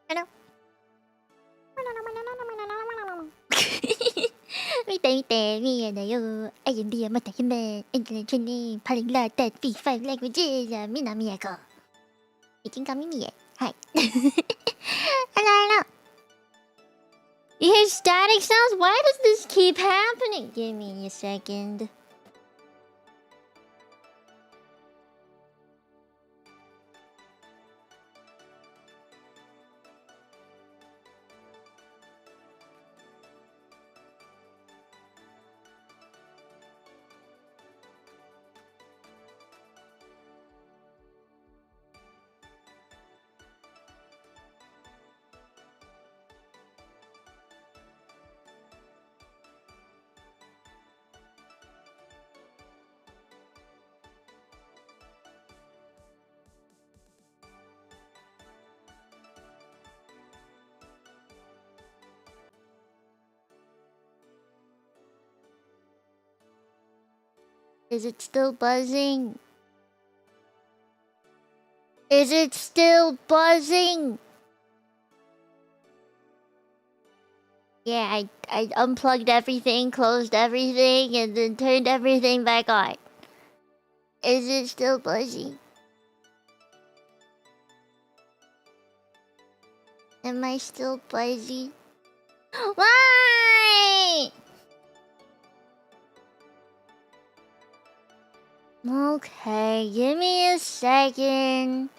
Hello. 見て見て、見えだよ。あゆみはまた夢。エントレチにパリンラーテッ P5 languages みなみやこ。いちんかみみえ。はい。Hello, hello. You hear static sounds? Why does this keep happening? Give me a second. Is it still buzzing? Is it still buzzing? Yeah, I unplugged everything, closed everything, and then turned everything back on. Is it still buzzing? Am I still buzzy? Why? Okay, give me a second.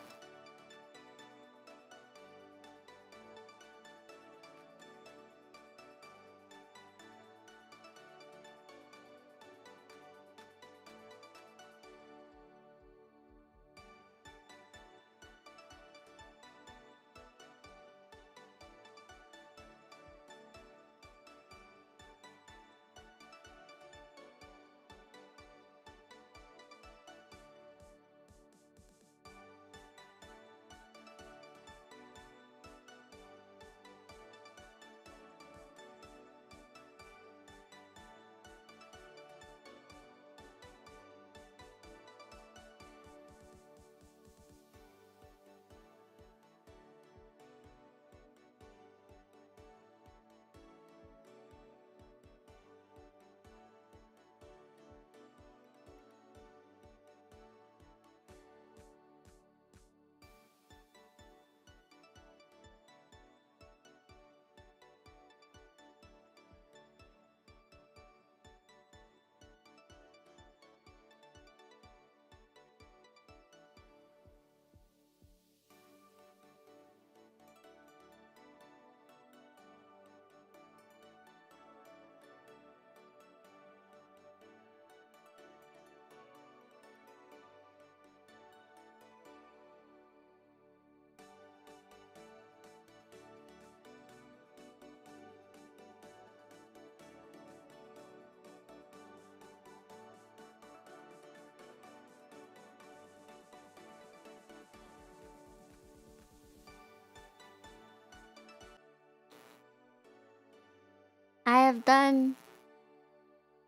I have done.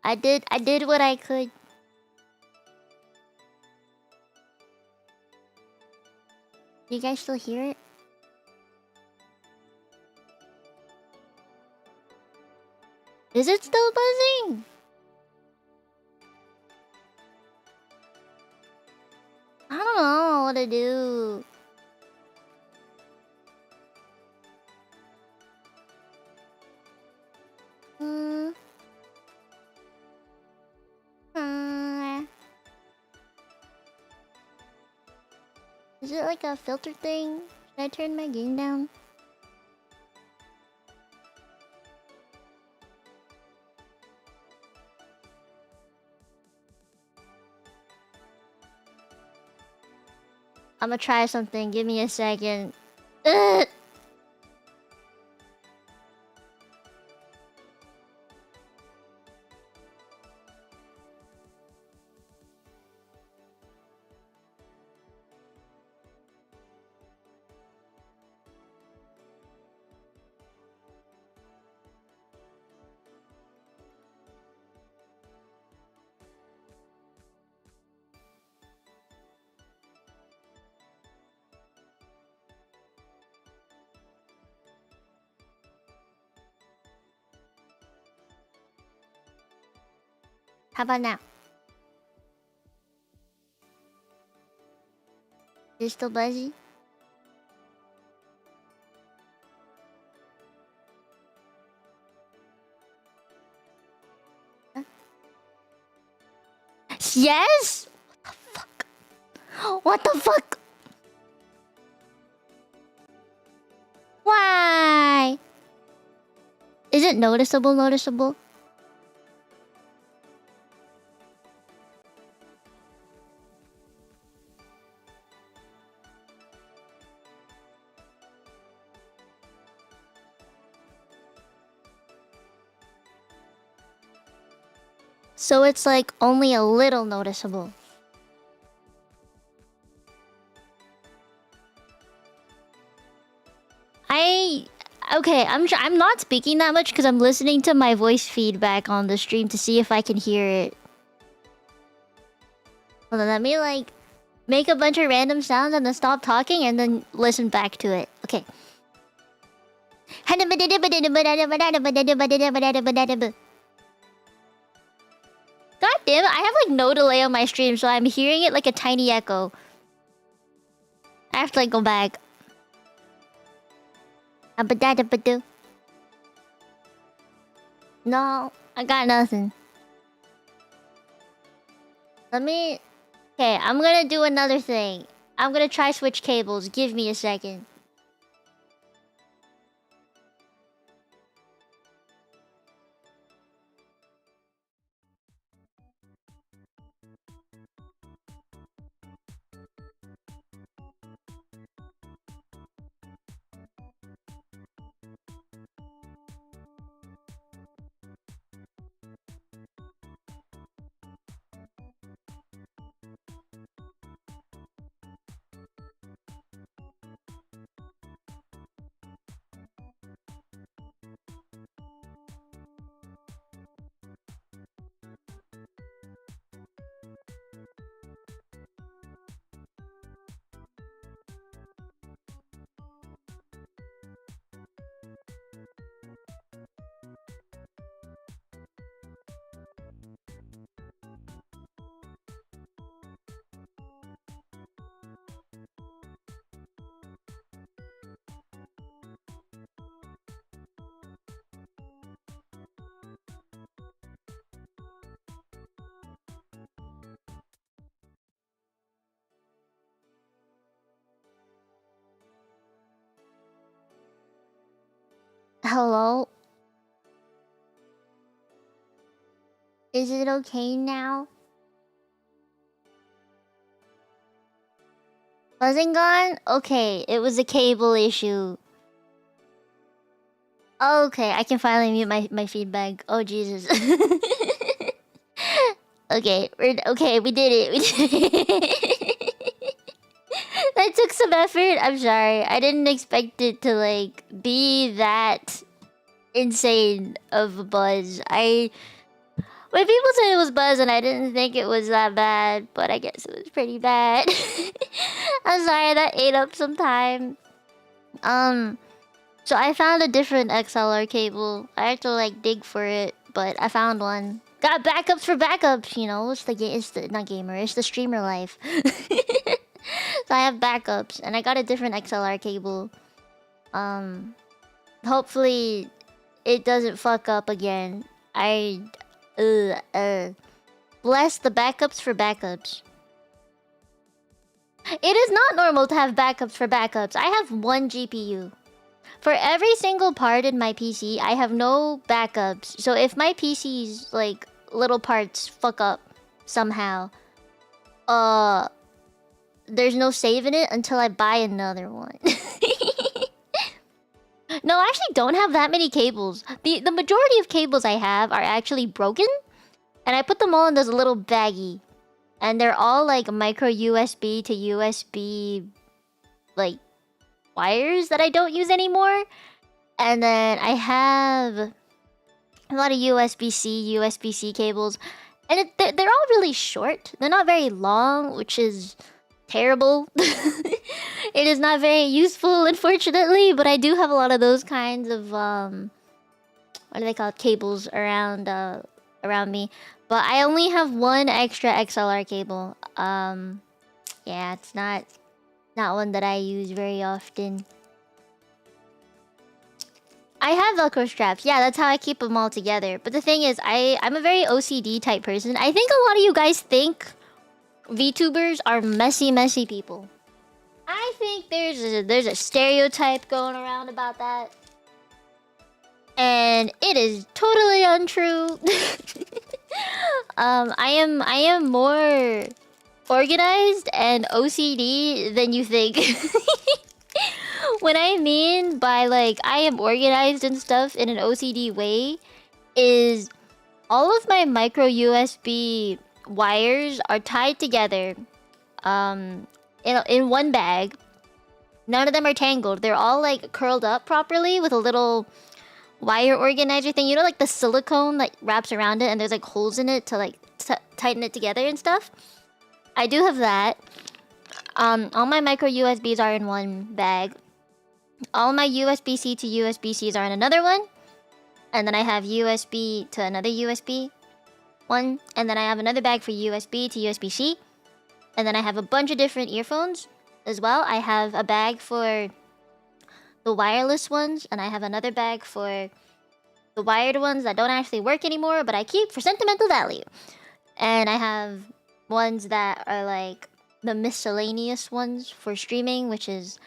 I did what I could. You guys still hear it? Is it still buzzing? I don't know what to do. Hmm. Is it like a filter thing? Should I turn my gain down? I'm gonna try something. Give me a second. Ugh! How about now? Is it still buzzy? Huh? Yes? What the fuck? Why? Is it noticeable? So it's like only a little noticeable. Okay, I'm not speaking that much because I'm listening to my voice feedback on the stream to see if I can hear it. Hold on, let me like make a bunch of random sounds and then stop talking and then listen back to it. Okay. God damn it, I have like no delay on my stream, so I'm hearing it like a tiny echo. I have to like go back. No, I got nothing. Let me... Okay, I'm gonna do another thing. I'm gonna try switch cables. Give me a second. Hello? Is it okay now? Wasn't gone? Okay, it was a cable issue. Okay, I can finally mute my feedback. Oh, Jesus. Okay, we did it. We did it. That took some effort. I'm sorry. I didn't expect it to, like, be that insane of a buzz. When people said it was buzz and I didn't think it was that bad, but I guess it was pretty bad. I'm sorry, that ate up some time. So I found a different XLR cable. I had to like dig for it, but I found one. Got backups for backups, you know. It's the not gamer, it's the streamer life. So I have backups, and I got a different XLR cable. Hopefully it doesn't fuck up again. Bless the backups for backups. It is not normal to have backups for backups. I have one GPU. For every single part in my PC, I have no backups. So if my PC's like little parts fuck up somehow, there's no saving it until I buy another one. No, I actually don't have that many cables. The majority of cables I have are actually broken, and I put them all in this little baggie. And they're all like micro USB to USB like wires that I don't use anymore. And then I have a lot of USB-C cables. And they're all really short. They're not very long, which is terrible. It is not very useful, unfortunately. But I do have a lot of those kinds of what are they called? Cables around me. But I only have one extra XLR cable. Yeah, it's not one that I use very often. I have Velcro straps. Yeah, that's how I keep them all together. But the thing is, I'm a very OCD type person. I think a lot of you guys think VTubers are messy people. I think there's a stereotype going around about that. And it is totally untrue. I am more organized and OCD than you think. What I mean by like I am organized and stuff in an OCD way is all of my micro USB wires are tied together in one bag. None of them are tangled. They're all like curled up properly with a little wire organizer thing. You know, like the silicone that wraps around it and there's like holes in it to like tighten it together and stuff. I do have that. All my micro USBs are in one bag. All my USB-C to USB-Cs are in another one. And then I have USB to another USB one. And then I have another bag for USB to USB-C. And then I have a bunch of different earphones as well. I have a bag for the wireless ones. And I have another bag for the wired ones that don't actually work anymore, but I keep for sentimental value. And I have ones that are like the miscellaneous ones for streaming, which is,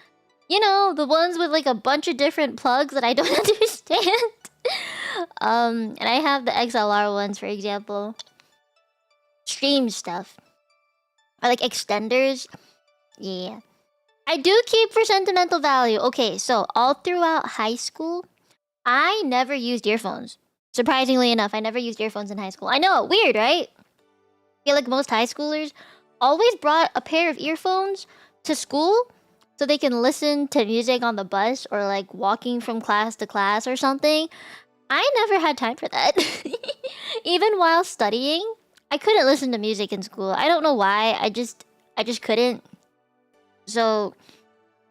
you know, the ones with like a bunch of different plugs that I don't understand. And I have the XLR ones, for example. Stream stuff. Or like extenders. Yeah. I do keep for sentimental value. Okay, so all throughout high school, I never used earphones. Surprisingly enough, I never used earphones in high school. I know, weird, right? I feel like most high schoolers always brought a pair of earphones to school so they can listen to music on the bus or like walking from class to class or something. I never had time for that. Even while studying, I couldn't listen to music in school. I don't know why. I just couldn't. So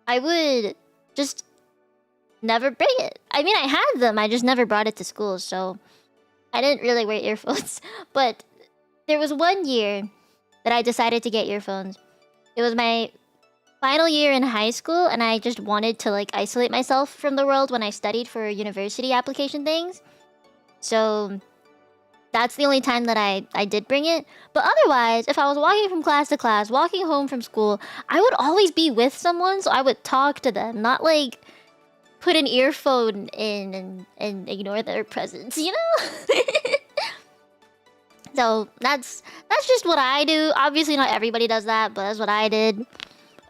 I would just never bring it. I mean, I had them. I just never brought it to school. So I didn't really wear earphones. But there was one year that I decided to get earphones. It was my final year in high school, and I just wanted to like isolate myself from the world when I studied for university application things. So that's the only time that I did bring it. But otherwise, if I was walking from class to class, walking home from school, I would always be with someone, so I would talk to them, not like put an earphone in and ignore their presence, you know? So that's just what I do. Obviously not everybody does that, but that's what I did.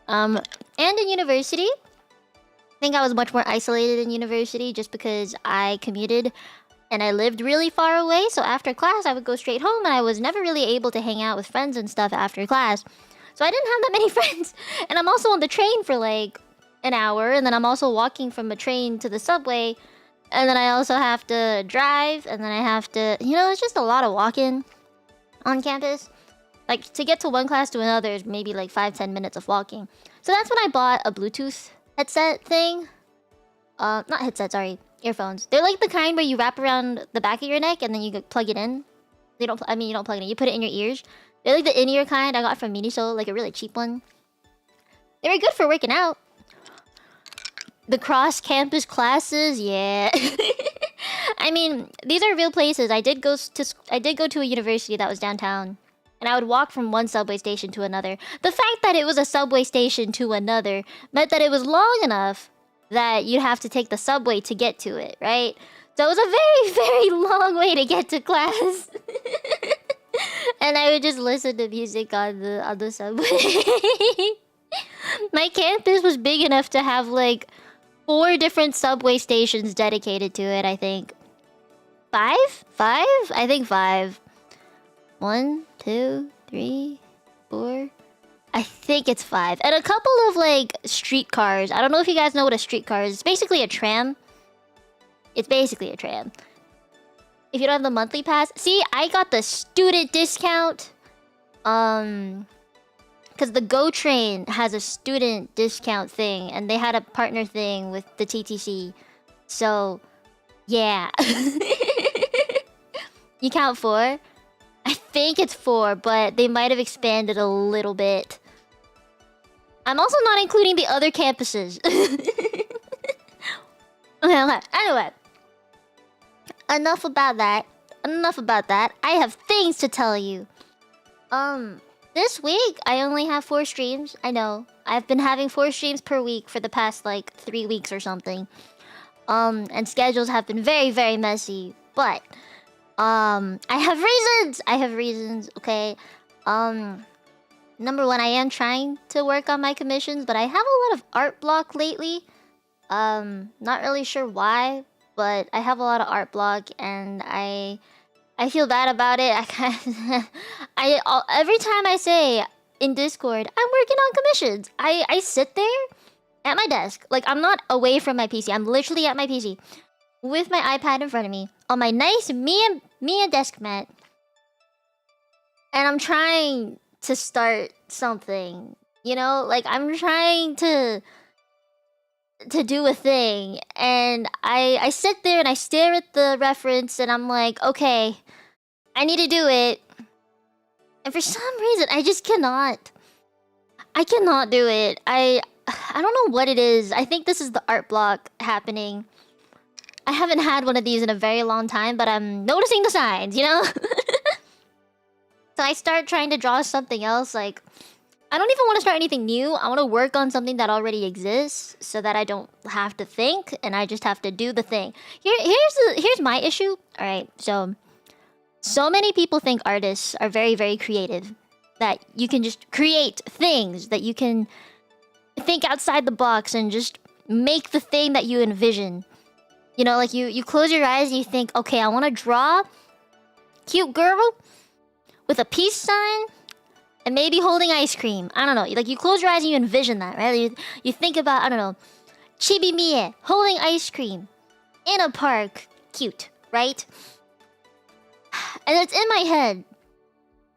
And in university, I think I was much more isolated in university just because I commuted and I lived really far away. So after class, I would go straight home and I was never really able to hang out with friends and stuff after class. So I didn't have that many friends. And I'm also on the train for like an hour, and then I'm also walking from a train to the subway, and then I also have to drive, and then I have to, you know, it's just a lot of walking on campus. Like, to get to one class to another is maybe like 5-10 minutes of walking. So that's when I bought a Bluetooth headset thing. Not headset, sorry. Earphones. They're like the kind where you wrap around the back of your neck and then you plug it in. You don't plug it in. You put it in your ears. They're like the in-ear kind I got from Mino, like a really cheap one. They were good for working out. The cross-campus classes, yeah. I mean, these are real places. I did go to a university that was downtown. And I would walk from one subway station to another. The fact that it was a subway station to another meant that it was long enough that you'd have to take the subway to get to it, right? So it was a very, very long way to get to class. And I would just listen to music on the subway. My campus was big enough to have like 4 different subway stations dedicated to it, I think. 5? I think 5. 1, 2, 3, 4. I think it's 5. And a couple of like streetcars. I don't know if you guys know what a streetcar is. It's basically a tram. It's basically a tram. If you don't have the monthly pass. See, I got the student discount. Because the GO train has a student discount thing. And they had a partner thing with the TTC. So, yeah. You count 4? I think it's 4, but they might have expanded a little bit. I'm also not including the other campuses. Okay. Anyway. Enough about that. I have things to tell you. This week, I only have 4 streams. I know. I've been having 4 streams per week for the past, like, 3 weeks or something. And schedules have been very, very messy. But, I have reasons, okay? Number 1, I am trying to work on my commissions, but I have a lot of art block lately. Not really sure why, but I have a lot of art block, and I feel bad about it. Every time I say in Discord, I'm working on commissions, I sit there at my desk. Like, I'm not away from my PC. I'm literally at my PC with my iPad in front of me on my nice Mia desk mat. And I'm trying to start something, you know? Like, I'm trying to do a thing, and I sit there and I stare at the reference, and I'm like, okay, I need to do it. And for some reason, I just cannot. I cannot do it. I don't know what it is. I think this is the art block happening. I haven't had one of these in a very long time, but I'm noticing the signs, you know? So I start trying to draw something else, like, I don't even want to start anything new. I want to work on something that already exists so that I don't have to think and I just have to do the thing. Here's my issue. All right, so many people think artists are very, very creative. That you can just create things, that you can think outside the box and just make the thing that you envision. You know, like you close your eyes and you think, okay, I want to draw cute girl with a peace sign and maybe holding ice cream. I don't know. Like, you close your eyes and you envision that, right? You think about, I don't know, Chibi Mie holding ice cream in a park. Cute, right? And it's in my head.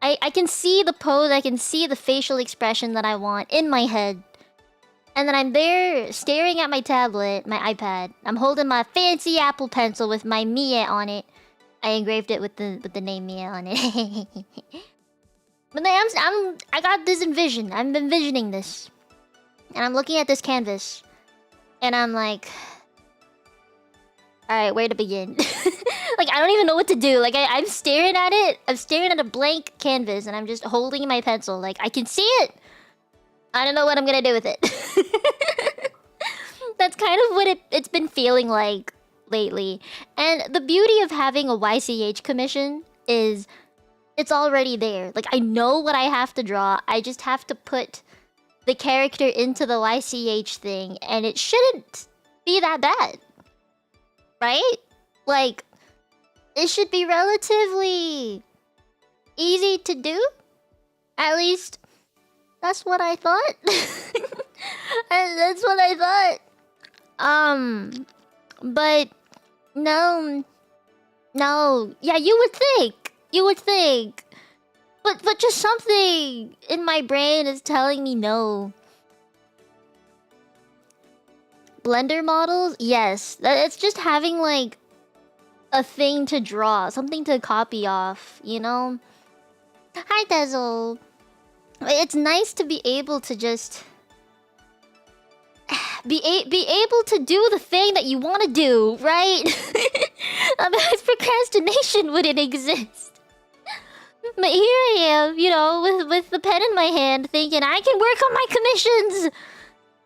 I can see the pose, I can see the facial expression that I want in my head. And then I'm there staring at my tablet, my iPad. I'm holding my fancy Apple Pencil with my Mie on it. I engraved it with the name Mie on it. But then I got this envision. I'm envisioning this. And I'm looking at this canvas. And I'm like, alright, where to begin? Like, I don't even know what to do. Like, I'm staring at it. I'm staring at a blank canvas. And I'm just holding my pencil. Like, I can see it. I don't know what I'm gonna do with it. That's kind of what it's been feeling like lately. And the beauty of having a YCH commission is it's already there. Like, I know what I have to draw. I just have to put the character into the YCH thing, and it shouldn't be that bad. Right? Like, it should be relatively easy to do. At least, that's what I thought. And that's what I thought. But no. Yeah, you would think. But just something in my brain is telling me no. Blender models? Yes. It's just having, like, a thing to draw. Something to copy off, you know? Hi, Dezel. It's nice to be able to just... Be able to do the thing that you want to do, right? Otherwise, procrastination wouldn't exist. But here I am, you know, with the pen in my hand, thinking I can work on my commissions.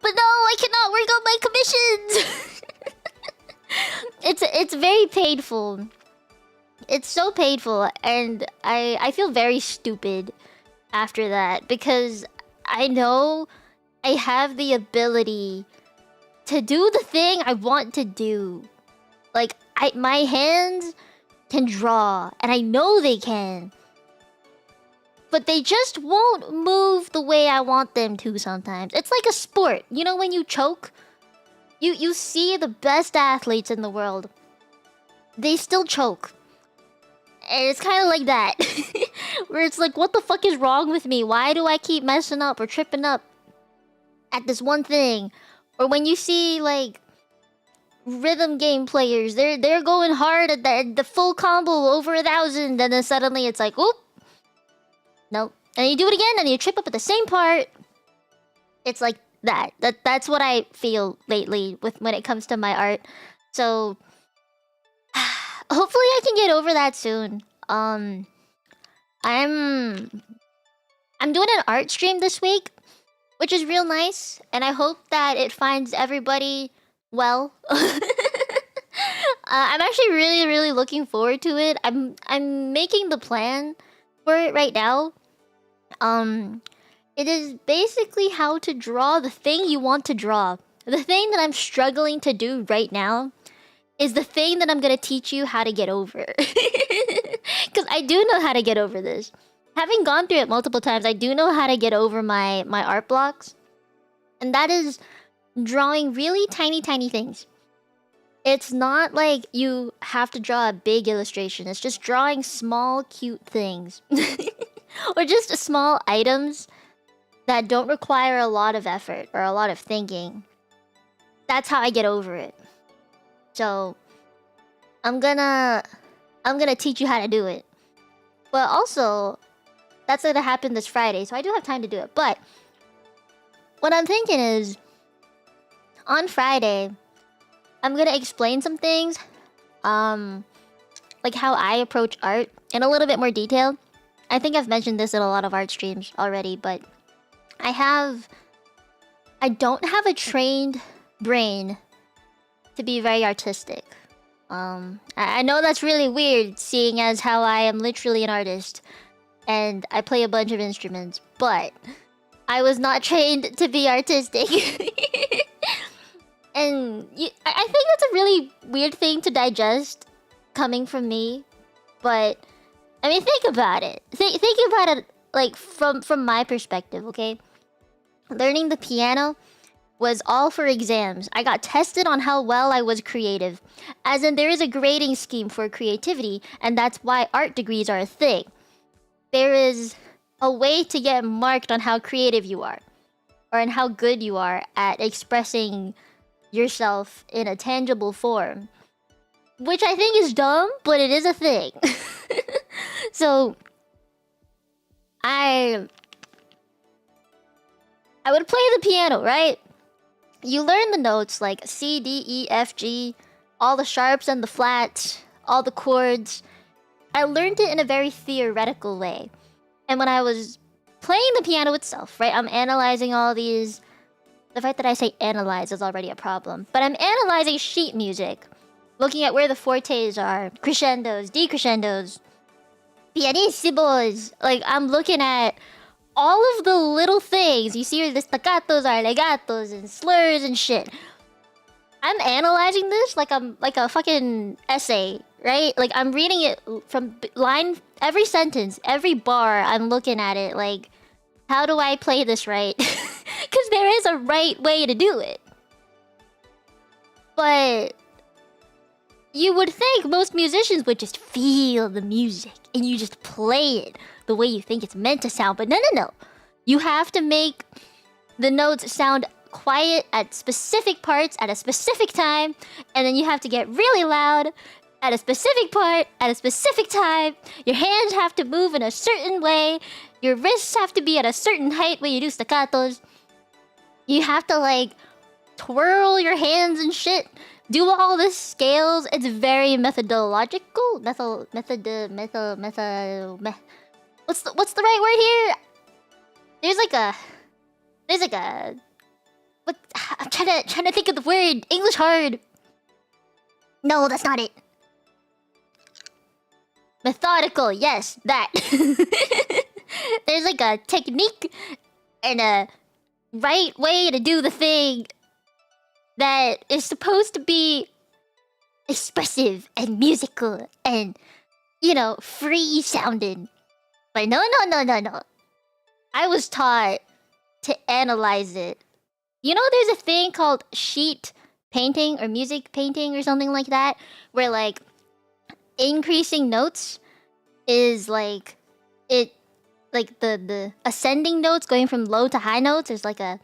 But no, I cannot work on my commissions. It's very painful. It's so painful, and I feel very stupid after that, because I know I have the ability to do the thing I want to do. Like, my hands can draw, and I know they can. But they just won't move the way I want them to sometimes. It's like a sport. You know when you choke? You see the best athletes in the world. They still choke. And it's kind of like that. Where it's like, what the fuck is wrong with me? Why do I keep messing up or tripping up at this one thing? Or when you see, like, rhythm game players, they're going hard at the full combo over 1,000, and then suddenly it's like, oop, Nope. And you do it again, and you trip up at the same part. It's like that. That's what I feel lately with when it comes to my art. So hopefully I can get over that soon. I'm doing an art stream this week, which is real nice, and I hope that it finds everybody well. I'm actually really looking forward to it. I'm making the plan for it right now. It is basically how to draw the thing you want to draw. The thing that I'm struggling to do right now is the thing that I'm gonna teach you how to get over. Because I do know how to get over this. Having gone through it multiple times, I do know how to get over my art blocks. And that is drawing really tiny things. It's not like you have to draw a big illustration. It's just drawing small, cute things. Or just small items that don't require a lot of effort or a lot of thinking. That's how I get over it. So I'm gonna teach you how to do it. But also, that's gonna happen this Friday, so I do have time to do it. But what I'm thinking is, on Friday, I'm gonna explain some things, like how I approach art in a little bit more detail. I think I've mentioned this in a lot of art streams already, but I don't have a trained brain to be very artistic. I know that's really weird, seeing as how I am literally an artist and I play a bunch of instruments, but I was not trained to be artistic. And I think that's a really weird thing to digest coming from me, but I mean, think about it. Think about it like from my perspective, okay? Learning the piano was all for exams. I got tested on how well I was creative. As in, there is a grading scheme for creativity, and that's why art degrees are a thing. There is a way to get marked on how creative you are, or on how good you are at expressing yourself in a tangible form. Which I think is dumb, but it is a thing. So I would play the piano, right? You learn the notes like C, D, E, F, G, all the sharps and the flats, all the chords. I learned it in a very theoretical way. And when I was playing the piano itself, right, I'm analyzing all these... The fact that I say analyze is already a problem. But I'm analyzing sheet music, looking at where the fortes are, crescendos, decrescendos, pianissimos. Like, I'm looking at all of the little things. You see where the staccatos are, legatos, and slurs and shit. I'm analyzing this like I'm like a fucking essay, right? Like, I'm reading it from line, every sentence, every bar. I'm looking at it like, how do I play this right? Because there is a right way to do it. But you would think most musicians would just feel the music and you just play it the way you think it's meant to sound. But no. You have to make the notes sound quiet at specific parts at a specific time, and then you have to get really loud at a specific part at a specific time. Your hands have to move in a certain way. Your wrists have to be at a certain height when you do staccatos. You have to, like, twirl your hands and shit. Do all the scales. It's very methodological. What's the right word here? There's like a what? I'm trying to think of the word. English hard. No, that's not it. Methodical. Yes, that. There's like a technique and a right way to do the thing that is supposed to be expressive and musical and, you know, free sounding. But no. I was taught to analyze it. You know, there's a thing called sheet painting or music painting or something like that, where, like, increasing notes is like it, like the ascending notes going from low to high notes is like a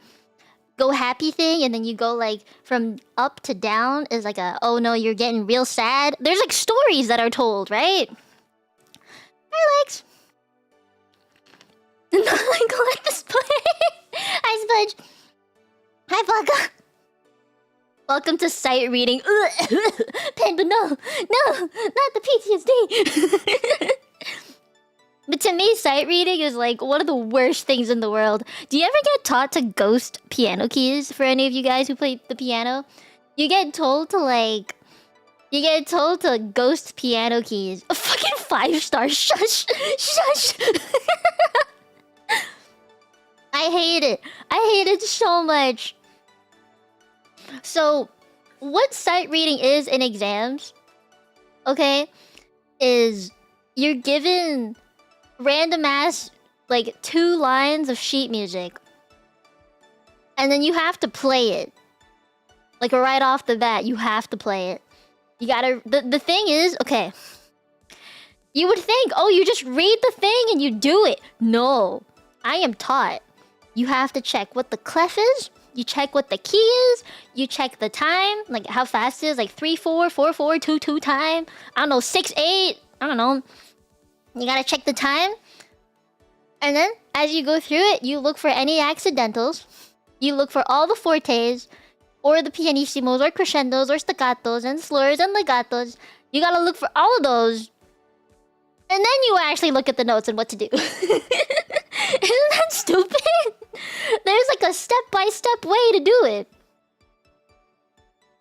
go happy thing, and then you go like from up to down is like a, oh no, you're getting real sad. There's like stories that are told, right? Hi, Lex. Not like let this play. Hi, Sponge. Hi, Baka. Welcome to sight reading. Panda, no, not the PTSD. But to me, sight reading is like one of the worst things in the world. Do you ever get taught to ghost piano keys? For any of you guys who play the piano, you get told to ghost piano keys. A fucking 5-star. Shush, shush. I hate it. I hate it so much. So, what sight reading is in exams, okay, is you're given random ass, like, 2 lines of sheet music. And then you have to play it. Like, right off the bat, you have to play it. You gotta... The thing is, okay. You would think, oh, you just read the thing and you do it. No. I am taught. You have to check what the clef is. You check what the key is. You check the time. Like, how fast it is. Like, 3/4, 4/4, 2/2 time. I don't know, 6/8. I don't know. You gotta check the time. And then, as you go through it, you look for any accidentals. You look for all the fortes, or the pianissimos, or crescendos, or staccatos, and slurs, and legatos. You gotta look for all of those. And then you actually look at the notes and what to do. Isn't that stupid? There's like a step-by-step way to do it.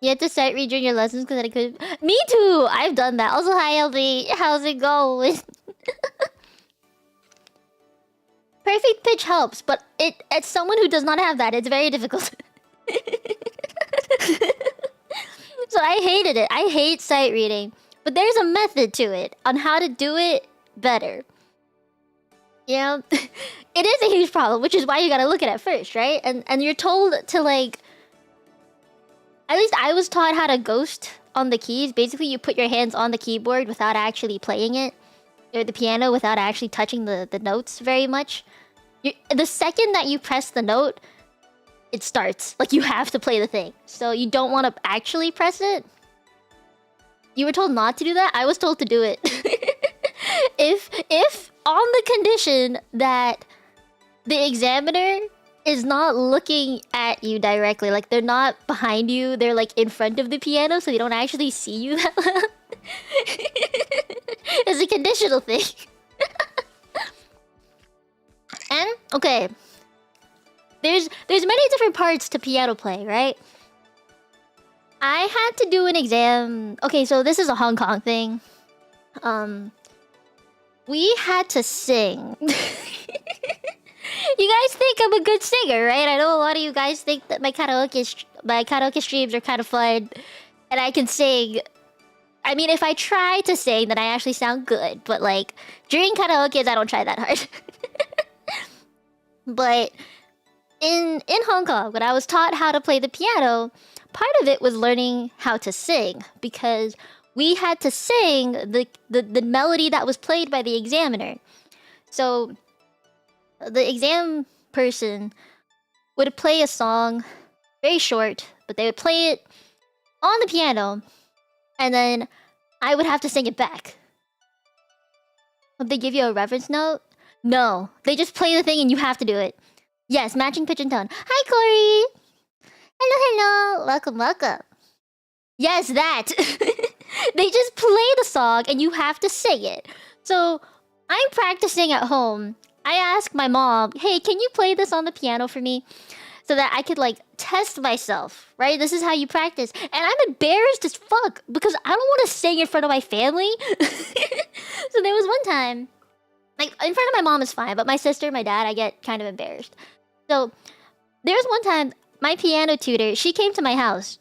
You have to sight read during your lessons because I could... Me too! I've done that. Also, hi LB. How's it going? Perfect pitch helps, but as someone who does not have that, it's very difficult. So I hated it. I hate sight reading. But there's a method to it on how to do it better. You know? It is a huge problem, which is why you gotta look at it first, right? And you're told to, like... At least I was taught how to ghost on the keys. Basically, you put your hands on the keyboard without actually playing it. Or the piano without actually touching the notes very much. The second that you press the note, it starts. Like, you have to play the thing. So you don't want to actually press it. You were told not to do that? I was told to do it. If on the condition that the examiner is not looking at you directly, like they're not behind you, they're like in front of the piano, so they don't actually see you that well. It's a conditional thing. And okay, there's many different parts to piano playing, right? I had to do an exam. Okay, so this is a Hong Kong thing. We had to sing. You guys think I'm a good singer, right? I know a lot of you guys think that my karaoke streams are kind of fun, and I can sing. I mean, if I try to sing, then I actually sound good. But like during karaoke, I don't try that hard. But in Hong Kong, when I was taught how to play the piano, part of it was learning how to sing, because we had to sing the melody that was played by the examiner. So the exam person would play a song, very short, but they would play it on the piano, and then I would have to sing it back. Would they give you a reference note? No, they just play the thing and you have to do it. Yes, matching pitch and tone. Hi, Corey. Hello, hello. Welcome, welcome. Yes, that. They just play the song and you have to sing it. So I'm practicing at home. I asked my mom, hey, can you play this on the piano for me? So that I could like test myself, right? This is how you practice. And I'm embarrassed as fuck because I don't want to sing in front of my family. So there was one time, like in front of my mom is fine, but my sister, my dad, I get kind of embarrassed. So there was one time, my piano tutor, she came to my house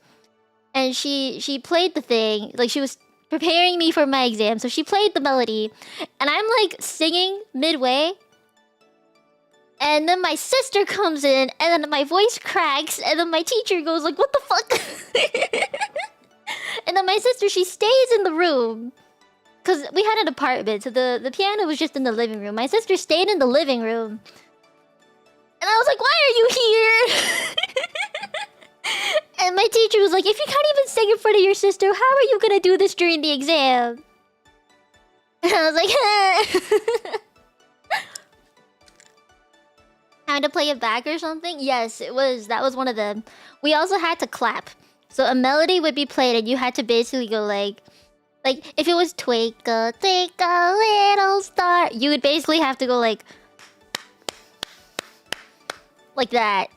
and she played the thing, like she was preparing me for my exam. So she played the melody and I'm like singing midway. And then my sister comes in, and then my voice cracks, and then my teacher goes like, what the fuck? And then my sister, she stays in the room. Because we had an apartment, so the piano was just in the living room. My sister stayed in the living room. And I was like, why are you here? And my teacher was like, if you can't even sing in front of your sister, how are you gonna do this during the exam? And I was like, trying to play it back or something? Yes, it was. That was one of them. We also had to clap. So a melody would be played and you had to basically go like if it was twinkle, twinkle, little star, you would basically have to go like that.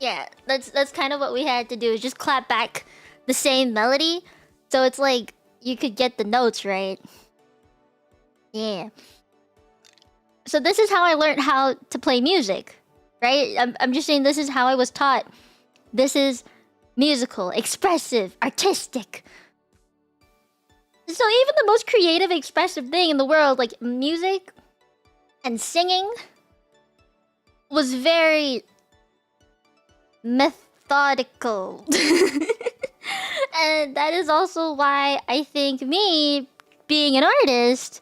Yeah, that's kind of what we had to do, is just clap back the same melody. So it's like you could get the notes right. Yeah. So this is how I learned how to play music, right? I'm just saying this is how I was taught. This is musical, expressive, artistic. So even the most creative, expressive thing in the world, like music and singing, was very methodical. And that is also why I think me, being an artist,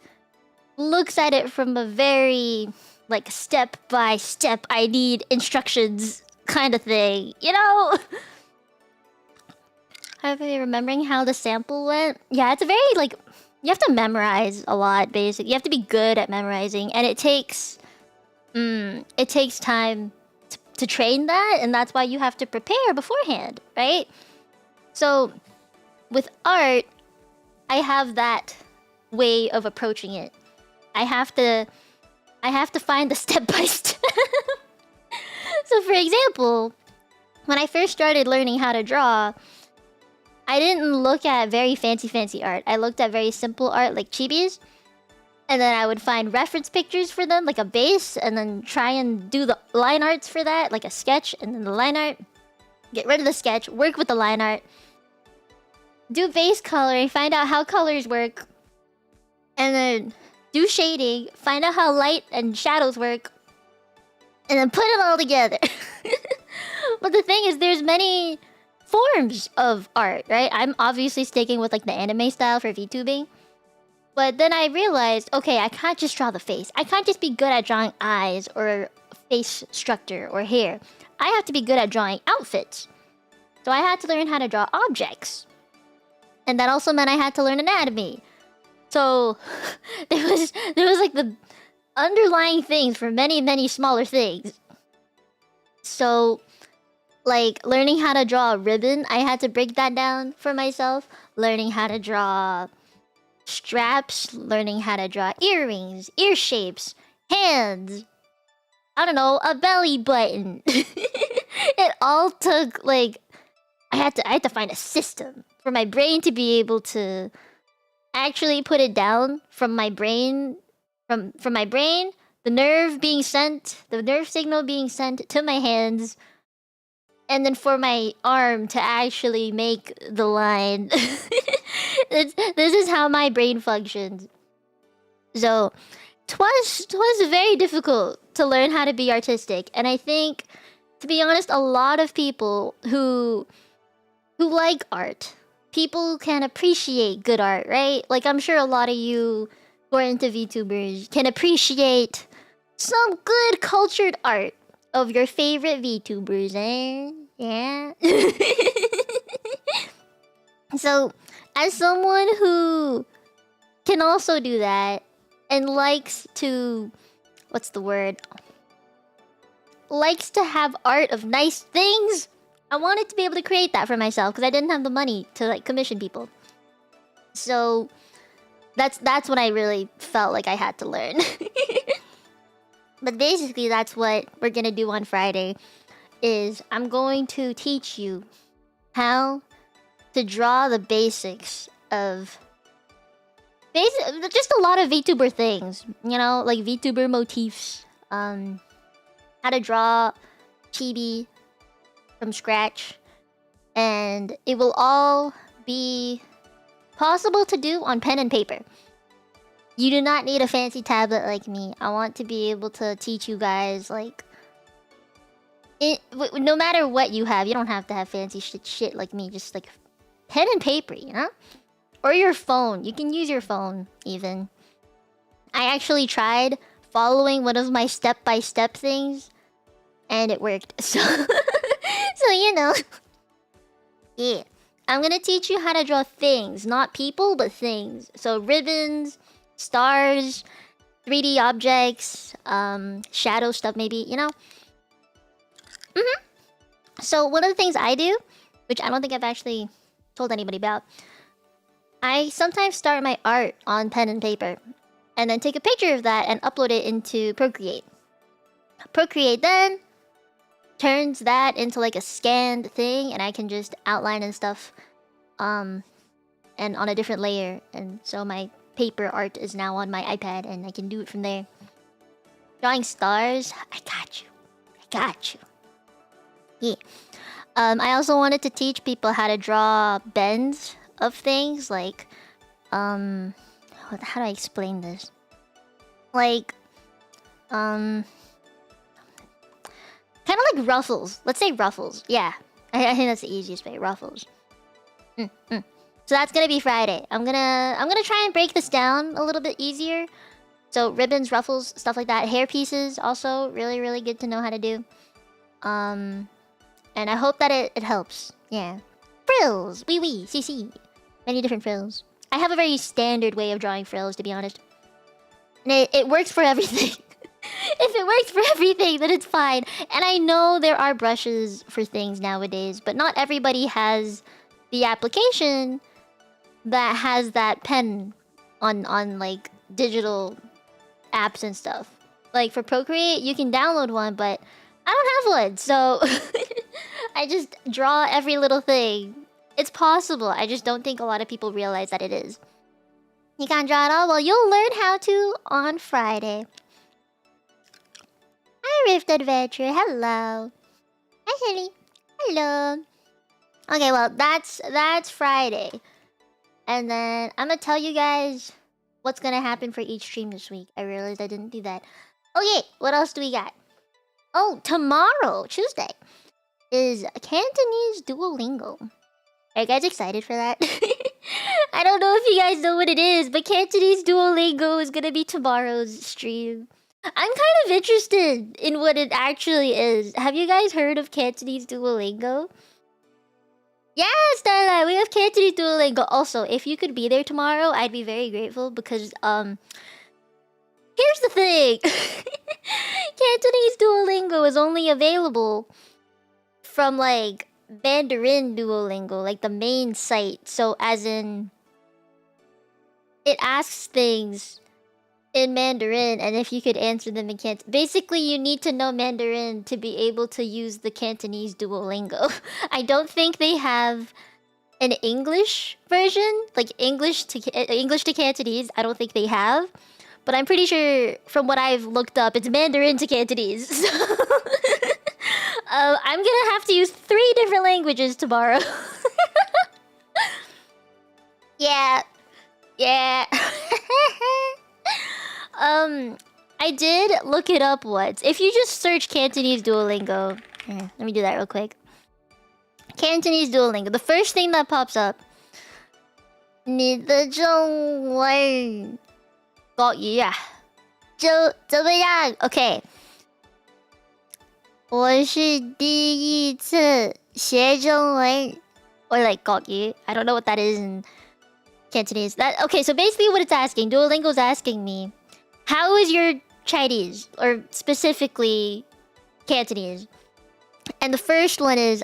looks at it from a very, like, step by step, I need instructions kind of thing, you know? Are you remembering how the sample went? Yeah, it's a very, like, you have to memorize a lot, basically. You have to be good at memorizing, and it takes time to train that, and that's why you have to prepare beforehand, right? So, with art, I have that way of approaching it. I have to find the step by step. So, for example, when I first started learning how to draw, I didn't look at very fancy art. I looked at very simple art like chibis. And then I would find reference pictures for them, like a base, and then try and do the line arts for that, like a sketch, and then the line art. Get rid of the sketch, work with the line art. Do base coloring, find out how colors work. And then do shading, find out how light and shadows work. And then put it all together. But the thing is, there's many forms of art, right? I'm obviously sticking with like the anime style for VTubing. But then I realized, okay, I can't just draw the face. I can't just be good at drawing eyes or face structure or hair. I have to be good at drawing outfits. So I had to learn how to draw objects. And that also meant I had to learn anatomy. So there was like the underlying things for many smaller things. So like learning how to draw a ribbon, I had to break that down for myself. Learning how to draw straps, learning how to draw earrings, ear shapes, hands, I don't know, a belly button. It all took like I had to find a system for my brain to be able to actually put it down from my brain, from my brain, the nerve signal being sent to my hands, and then for my arm to actually make the line. This is how my brain functions. So, twas very difficult to learn how to be artistic, and I think, to be honest, a lot of people who like art, people who can appreciate good art, right? Like I'm sure a lot of you who are into VTubers can appreciate some good cultured art of your favorite VTubers, eh? Yeah. So, as someone who can also do that and likes to, what's the word? Likes to have art of nice things, I wanted to be able to create that for myself because I didn't have the money to like commission people. So, that's what I really felt like I had to learn. But basically, that's what we're gonna do on Friday. Is I'm going to teach you how to draw the basics of just a lot of VTuber things, you know, like VTuber motifs, how to draw chibi from scratch, and it will all be possible to do on pen and paper. You do not need a fancy tablet like me. I want to be able to teach you guys like no matter what you have. You don't have to have fancy shit like me. Just like pen and paper, you know? Or your phone. You can use your phone, even. I actually tried following one of my step-by-step things, and it worked. So, so you know. Yeah. I'm gonna teach you how to draw things. Not people, but things. So ribbons, stars, 3D objects, shadow stuff maybe, you know? So one of the things I do, which I don't think I've actually told anybody about, I sometimes start my art on pen and paper and then take a picture of that and upload it into Procreate. Procreate then turns that into like a scanned thing, and I can just outline and stuff and on a different layer, and so my paper art is now on my iPad and I can do it from there. Drawing stars, I got you. Yeah. I also wanted to teach people how to draw bends of things, like how do I explain this? Like kind of like ruffles. Let's say ruffles. Yeah. I think that's the easiest way. Ruffles. So that's gonna be Friday. I'm gonna try and break this down a little bit easier. So ribbons, ruffles, stuff like that. Hair pieces also really, really good to know how to do. And I hope that it helps. Yeah. Frills! Oui, si. Many different frills. I have a very standard way of drawing frills, to be honest. And it works for everything. If it works for everything, then it's fine. And I know there are brushes for things nowadays, but not everybody has the application that has that pen on like digital apps and stuff. Like for Procreate, you can download one, but I don't have one, so I just draw every little thing. It's possible. I just don't think a lot of people realize that it is. You can't draw at all? Well, you'll learn how to on Friday. Hi, Rift Adventure. Hello. Hi, Hilly. Hello. Okay, well, that's Friday. And then I'm gonna tell you guys what's gonna happen for each stream this week. I realized I didn't do that. Okay, what else do we got? Oh, tomorrow, Tuesday, is Cantonese Duolingo. Are you guys excited for that? I don't know if you guys know what it is, but Cantonese Duolingo is gonna be tomorrow's stream. I'm kind of interested in what it actually is. Have you guys heard of Cantonese Duolingo? Yeah, Starlight, we have Cantonese Duolingo. Also, if you could be there tomorrow, I'd be very grateful because, here's the thing. Cantonese Duolingo is only available from, like, Mandarin Duolingo, like the main site. So, as in, it asks things in Mandarin, and if you could answer them in Cantonese. Basically, you need to know Mandarin to be able to use the Cantonese Duolingo. I don't think they have an English version, like English to Cantonese. I don't think they have, but I'm pretty sure from what I've looked up, it's Mandarin to Cantonese. So I'm gonna have to use 3 different languages tomorrow. Yeah. I did look it up once. If you just search Cantonese Duolingo... let me do that real quick. Cantonese Duolingo. The first thing that pops up... 你的中文国语啊就怎么样 Okay. 我是第一次学中文 Or like 国语 I don't know what that is in Cantonese. Okay, so basically what it's asking, Duolingo's asking me, how is your Chinese? Or specifically, Cantonese. And the first one is,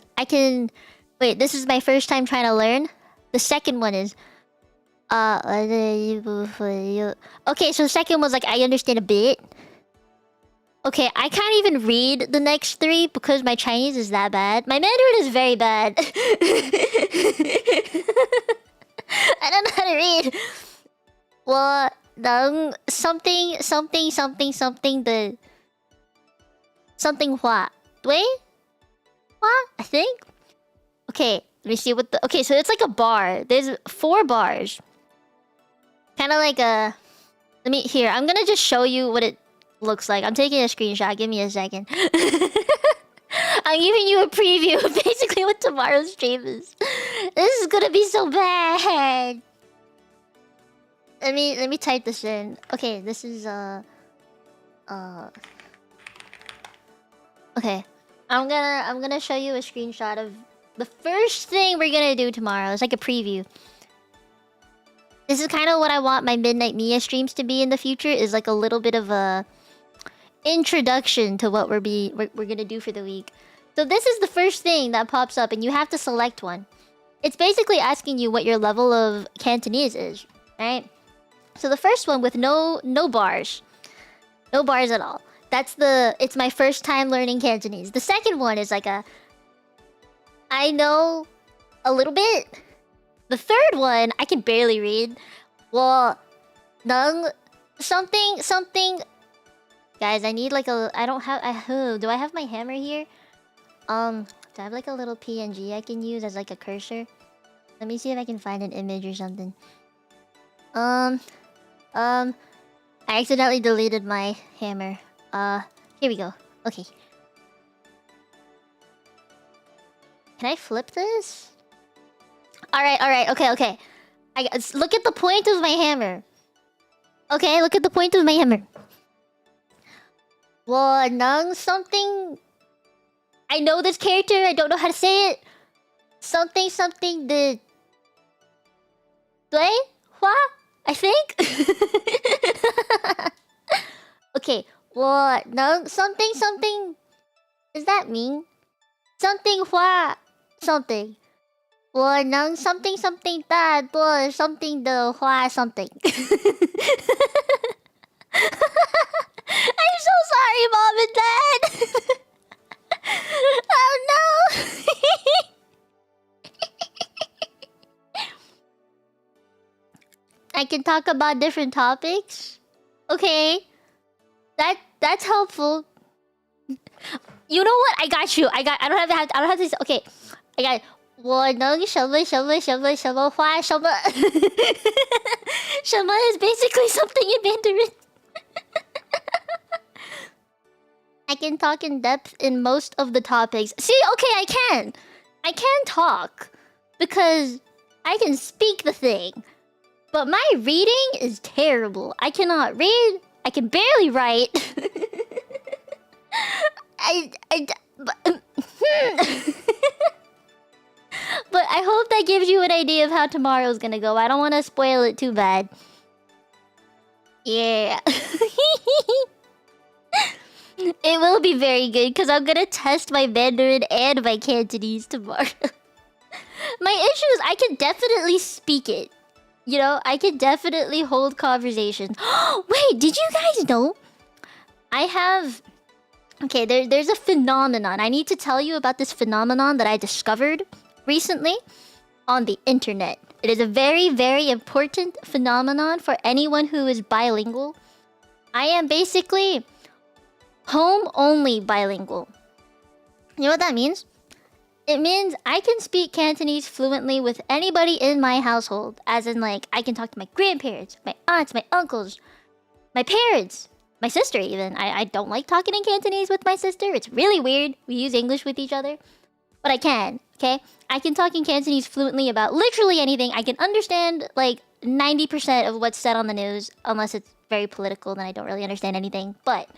wait, this is my first time trying to learn. The second one is, okay, so the second one's like, I understand a bit. Okay, I can't even read the next 3 because my Chinese is that bad. My Mandarin is very bad. I don't know how to read. 我能 something the something 话对话 I think. Okay, let me see what the... Okay, so it's like a bar. There's 4 bars. Kind of like a... Here, I'm gonna just show you what it looks like. I'm taking a screenshot. Give me a second. I'm giving you a preview of basically what tomorrow's stream is. This is gonna be so bad. Let me type this in. Okay, this is okay. I'm gonna show you a screenshot of the first thing we're gonna do tomorrow. It's like a preview. This is kind of what I want my Midnight Mia streams to be in the future. Is like a little bit of a introduction to what we're gonna do for the week. So this is the first thing that pops up, and you have to select one. It's basically asking you what your level of Cantonese is, right? So the first one with no bars. No bars at all. It's my first time learning Cantonese. The second one is like I know a little bit. The third one, I can barely read. Well, nung something. Guys, I need like a. I don't have. Do I have my hammer here? Do I have like a little PNG I can use as like a cursor? Let me see if I can find an image or something. I accidentally deleted my hammer. Here we go. Okay. Can I flip this? Alright, okay. Look at the point of my hammer. Okay, look at the point of my hammer. Nung something. I know this character, I don't know how to say it. Something the Dui? Hua? I think? Okay, nung something. Does that mean? Something hua something. Nung something da something the hua something. I'm so sorry, Mom and Dad. Oh no. I can talk about different topics. Okay. That's helpful. You know what? I got you. I don't have to. Okay. I got. 我能什么花什么什么 is basically something in Mandarin. I can talk in depth in most of the topics. See, okay, I can talk because I can speak the thing. But my reading is terrible. I cannot read. I can barely write. But I hope that gives you an idea of how tomorrow's gonna go. I don't want to spoil it too bad. Yeah. It will be very good because I'm gonna test my Mandarin and my Cantonese tomorrow. My issue is I can definitely speak it. You know, I can definitely hold conversations. Wait, did you guys know? I have... Okay, there's a phenomenon. I need to tell you about this phenomenon that I discovered recently on the internet. It is a very, very important phenomenon for anyone who is bilingual. I am basically home-only bilingual. You know what that means? It means I can speak Cantonese fluently with anybody in my household. As in, like, I can talk to my grandparents, my aunts, my uncles, my parents, my sister even. I don't like talking in Cantonese with my sister. It's really weird. We use English with each other. But I can, okay? I can talk in Cantonese fluently about literally anything. I can understand, like, 90% of what's said on the news. Unless it's very political, then I don't really understand anything. But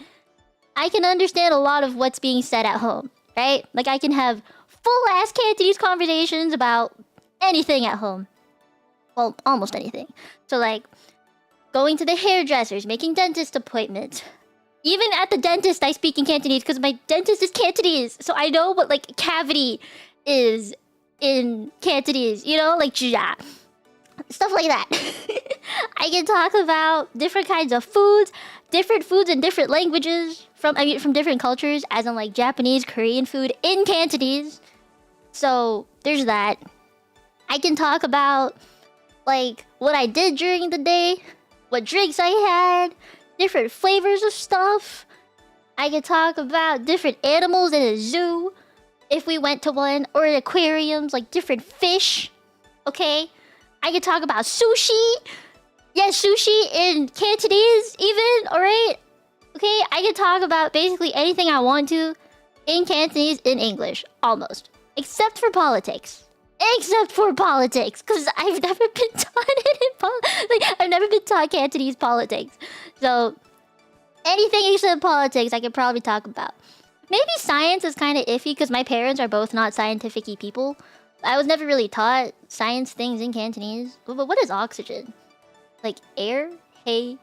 I can understand a lot of what's being said at home, right? Like, I can have full-ass Cantonese conversations about anything at home. Well, almost anything. So, like, going to the hairdressers, making dentist appointments. Even at the dentist, I speak in Cantonese because my dentist is Cantonese. So I know what, like, cavity is in Cantonese. You know? Like, jia. Stuff like that. I can talk about different kinds of foods. Different foods in different languages. From different cultures. As in, like, Japanese, Korean food in Cantonese. So, there's that. I can talk about, like, what I did during the day. What drinks I had. Different flavors of stuff. I can talk about different animals in a zoo. If we went to one. Or aquariums, like different fish. Okay? I can talk about sushi. Yeah, sushi in Cantonese even. Alright? Okay? I can talk about basically anything I want to. In Cantonese, in English. Almost. Except for politics. Except for politics. Because I've never been taught it in politics. Like, I've never been taught Cantonese politics. So, anything except politics I could probably talk about. Maybe science is kind of iffy because my parents are both not scientific-y people. I was never really taught science things in Cantonese. But what is oxygen? Like air? Hey.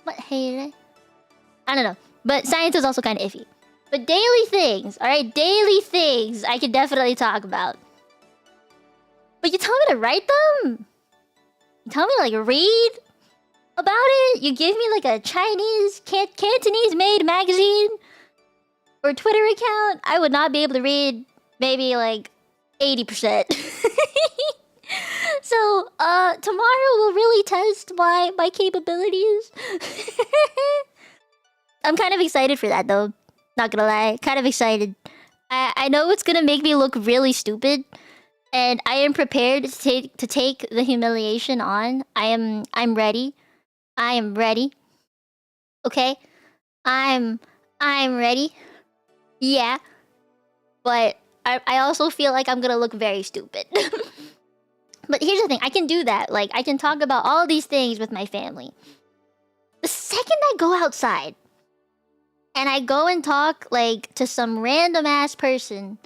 What? Hey. I don't know. But science is also kind of iffy. But daily things, alright? Daily things I can definitely talk about. But you tell me to write them? You tell me to, like, read about it? You give me, like, a Chinese, Cantonese-made magazine? Or Twitter account? I would not be able to read maybe, like, 80%. So, tomorrow will really test my capabilities. I'm kind of excited for that, though. Not gonna lie. Kind of excited. I know it's gonna make me look really stupid. And I am prepared to take the humiliation on. I'm ready. I am ready. Okay? I'm ready. Yeah. But I also feel like I'm gonna look very stupid. But here's the thing, I can do that. Like, I can talk about all these things with my family. The second I go outside, and I go and talk, like, to some random-ass person,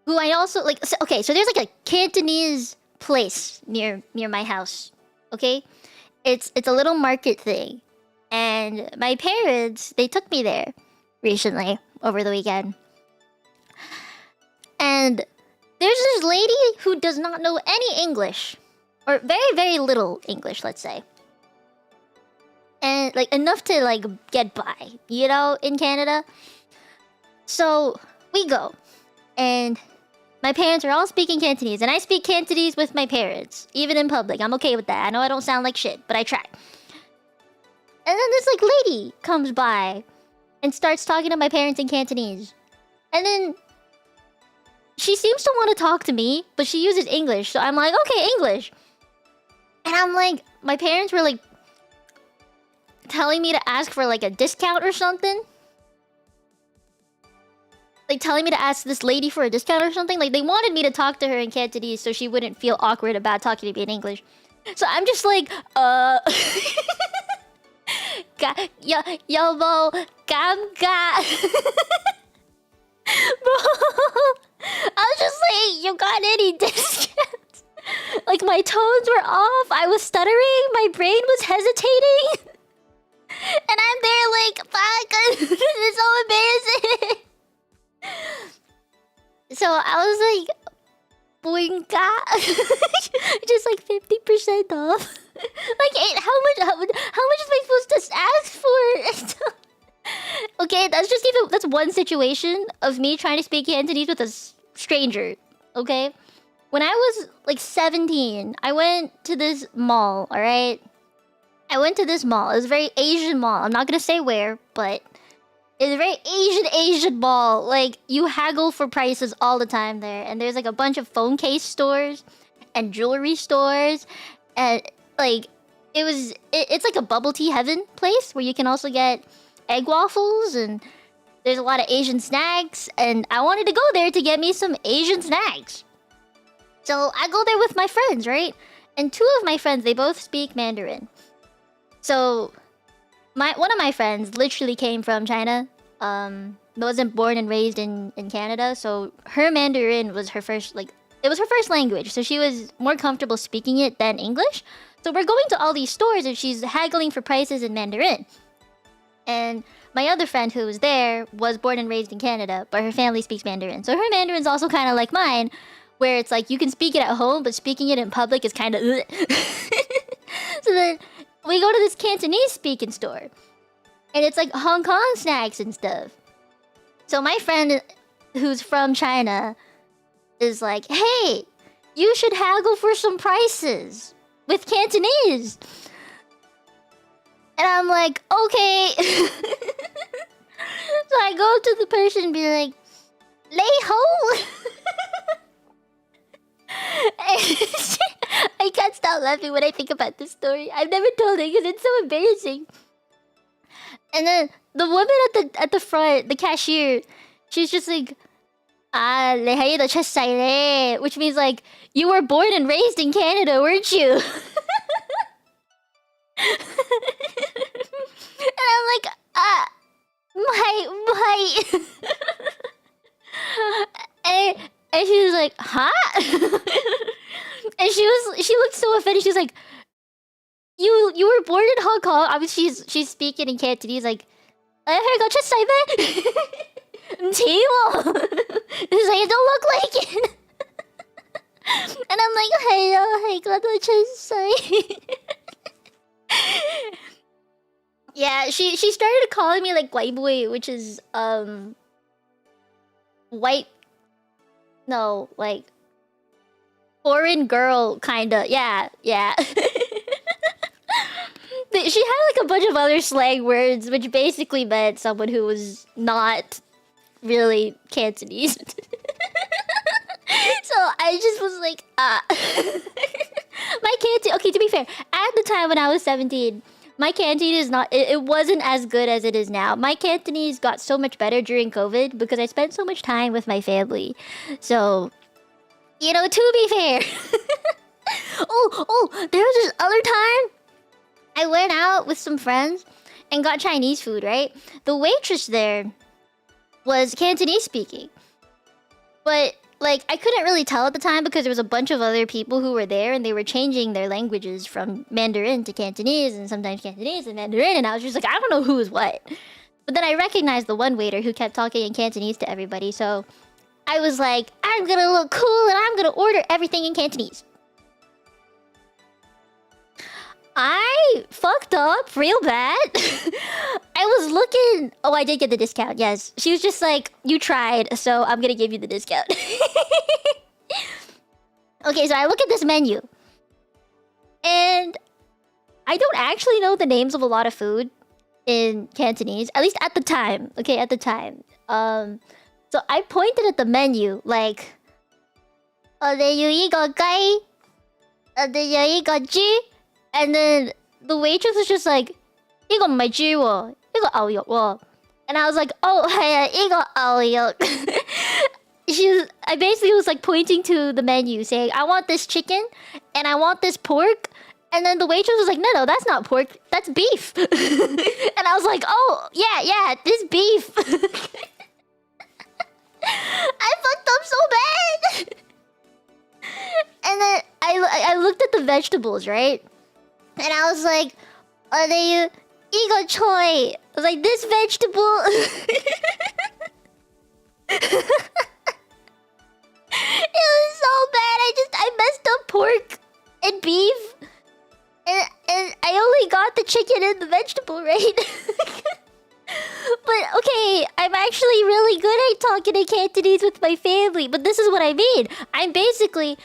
who I also, like... Okay, so there's, like, a Cantonese place near my house, okay? It's a little market thing. And my parents, they took me there recently, over the weekend. And... there's this lady who does not know any English. Or very, very little English, let's say. And, like, enough to, like, get by, you know, in Canada. So, we go. And my parents are all speaking Cantonese. And I speak Cantonese with my parents. Even in public. I'm okay with that. I know I don't sound like shit, but I try. And then this, like, lady comes by and starts talking to my parents in Cantonese. And then... she seems to want to talk to me, but she uses English. So I'm like, okay, English. And I'm like, my parents were like telling me to ask for like a discount or something. Like telling me to ask this lady for a discount or something. Like they wanted me to talk to her in Cantonese so she wouldn't feel awkward about talking to me in English. So I'm just like, Yobo, gamga. Bro, I was just like, you got any discounts? Like my tones were off, I was stuttering, my brain was hesitating. And I'm there like, fuck, this is so embarrassing. So I was like, boinga. Just like 50% off. Like, how much is I supposed to ask for? Okay, that's one situation of me trying to speak Cantonese with a stranger, okay? When I was, like, 17, I went to this mall, alright? I went to this mall. It was a very Asian mall. I'm not gonna say where, but... it's a very Asian mall. Like, you haggle for prices all the time there. And there's, like, a bunch of phone case stores and jewelry stores. And, like, it's like a bubble tea heaven place where you can also get egg waffles and there's a lot of Asian snacks. And I wanted to go there to get me some Asian snacks. So I go there with my friends, right? And two of my friends, they both speak Mandarin. So... one of my friends literally came from China. Wasn't born and raised in Canada, so her Mandarin was her first, like, it was her first language, so she was more comfortable speaking it than English. So we're going to all these stores and she's haggling for prices in Mandarin. And my other friend who was there was born and raised in Canada, but her family speaks Mandarin. So her Mandarin's also kind of like mine, where it's like you can speak it at home, but speaking it in public is kind of So then we go to this Cantonese speaking store. And it's like Hong Kong snacks and stuff. So my friend who's from China is like, hey, you should haggle for some prices with Cantonese. And I'm like, okay. So I go up to the person and be like, lei ho. I can't stop laughing when I think about this story. I've never told it because it's so embarrassing. And then the woman at the front, the cashier, she's just like, which means like, you were born and raised in Canada, weren't you? And I'm like, my. And she was like, huh? And she looked so offended. She was like, you were born in Hong Kong. Obviously, she's speaking in Cantonese. Like, I heard got just say man. It's like, it don't look like it. And I'm like, hello, I got just say. Yeah, she started calling me like white boy, which is white. No, like foreign girl, kinda. Yeah. She had like a bunch of other slang words, which basically meant someone who was not really Cantonese. So I just was like, my Cantonese. Okay, to be fair, at the time when I was 17, my Cantonese is not. It wasn't as good as it is now. My Cantonese got so much better during COVID because I spent so much time with my family. So, you know, to be fair. Oh, there was this other time I went out with some friends and got Chinese food, right? The waitress there was Cantonese speaking. But, like, I couldn't really tell at the time because there was a bunch of other people who were there and they were changing their languages from Mandarin to Cantonese and sometimes Cantonese and Mandarin, and I was just like, I don't know who is what. But then I recognized the one waiter who kept talking in Cantonese to everybody, so I was like, I'm gonna look cool and I'm gonna order everything in Cantonese. I fucked up real bad. I was looking... Oh, I did get the discount, yes. She was just like, you tried, so I'm gonna give you the discount. Okay, so I look at this menu. And I don't actually know the names of a lot of food in Cantonese. At least at the time. Okay, at the time. So I pointed at the menu, like... And then the waitress was just like, 이거唔係豬喎, 이거牛肉喎. And I was like, oh, hey, 이거牛肉. I basically was like pointing to the menu saying, I want this chicken and I want this pork. And then the waitress was like, no, that's not pork, that's beef. And I was like, oh, yeah, this beef. I fucked up so bad. And then I looked at the vegetables, right? And I was like, are they 이거 choy? I was like, this vegetable. It was so bad. I messed up pork and beef. And I only got the chicken and the vegetable, right? But okay, I'm actually really good at talking in Cantonese with my family. But this is what I mean. I'm basically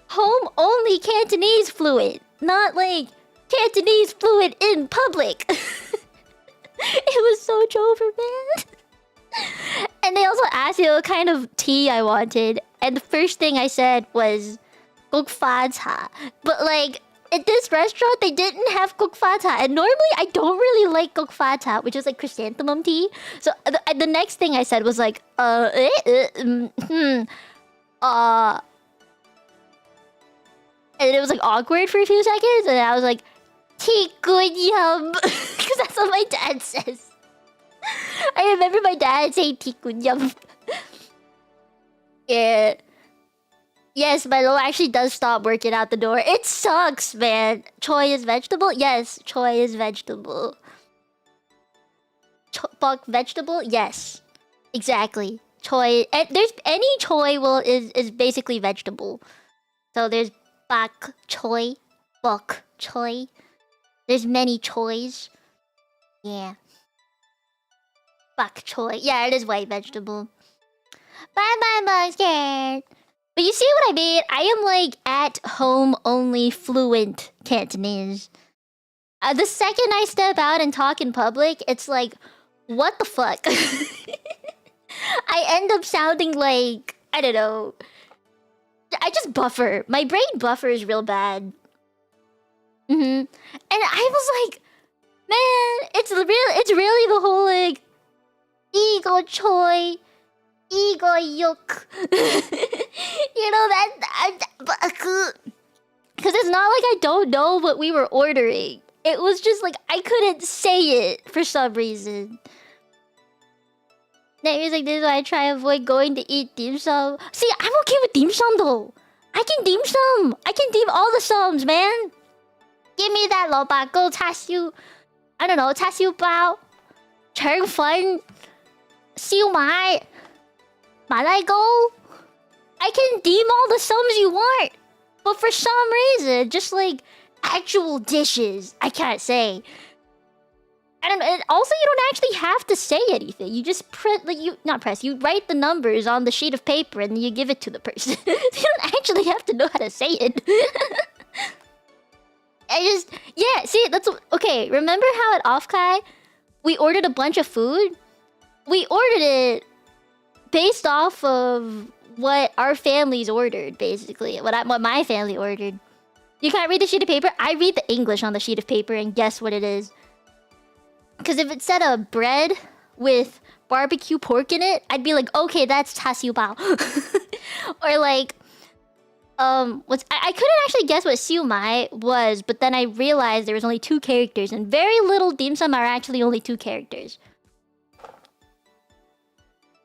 home-only Cantonese fluent. Not like Cantonese fluent in public. It was so chover, man. And they also asked me what kind of tea I wanted. And the first thing I said was gok fa cha. But like, at this restaurant, they didn't have gok fa cha. And normally, I don't really like gok fa cha, which is like chrysanthemum tea. So the next thing I said was like, and it was like awkward for a few seconds. And I was like, Tikunyam. Because that's what my dad says. I remember my dad saying Tikunyam. Yeah. Yes, my Lo actually does stop working out the door. It sucks, man. Choy is vegetable? Yes, choy is vegetable. Bok vegetable? Yes. Exactly. Choy. There's any choy is basically vegetable. So there's bak choy, bok choy. There's many choys. Yeah. Bak choy. Yeah, it is white vegetable. Bye, monkey. But you see what I mean? I am like at home only fluent Cantonese. The second I step out and talk in public, it's like, what the fuck? I end up sounding like, I don't know. I just buffer. My brain buffers real bad. And I was like, man, it's really the whole like ego choy, ego yuk. You know that because it's not like I don't know what we were ordering. It was just like I couldn't say it for some reason. That was like, this is why I try to avoid going to eat dim sum. See, I'm okay with dim sum though. I can dim sum. I can dim all the sums, man. Give me that lo bako chasiu. I don't know, chasiu bao. Churn fun. Siu mai. Malai go. I can deem all the sums you want. But for some reason, just like actual dishes, I can't say. And also, you don't actually have to say anything. You just print, like, you write the numbers on the sheet of paper and you give it to the person. You don't actually have to know how to say it. Yeah, see, that's, okay, remember how at Offkai, we ordered a bunch of food? We ordered it based off of what our families ordered, basically. What my family ordered. You can't read the sheet of paper? I read the English on the sheet of paper and guess what it is. Because if it said a bread with barbecue pork in it, I'd be like, okay, that's chasiu bao. Or like, I couldn't actually guess what siu mai was, but then I realized there was only 2 characters, and very little dim sum are actually only 2 characters.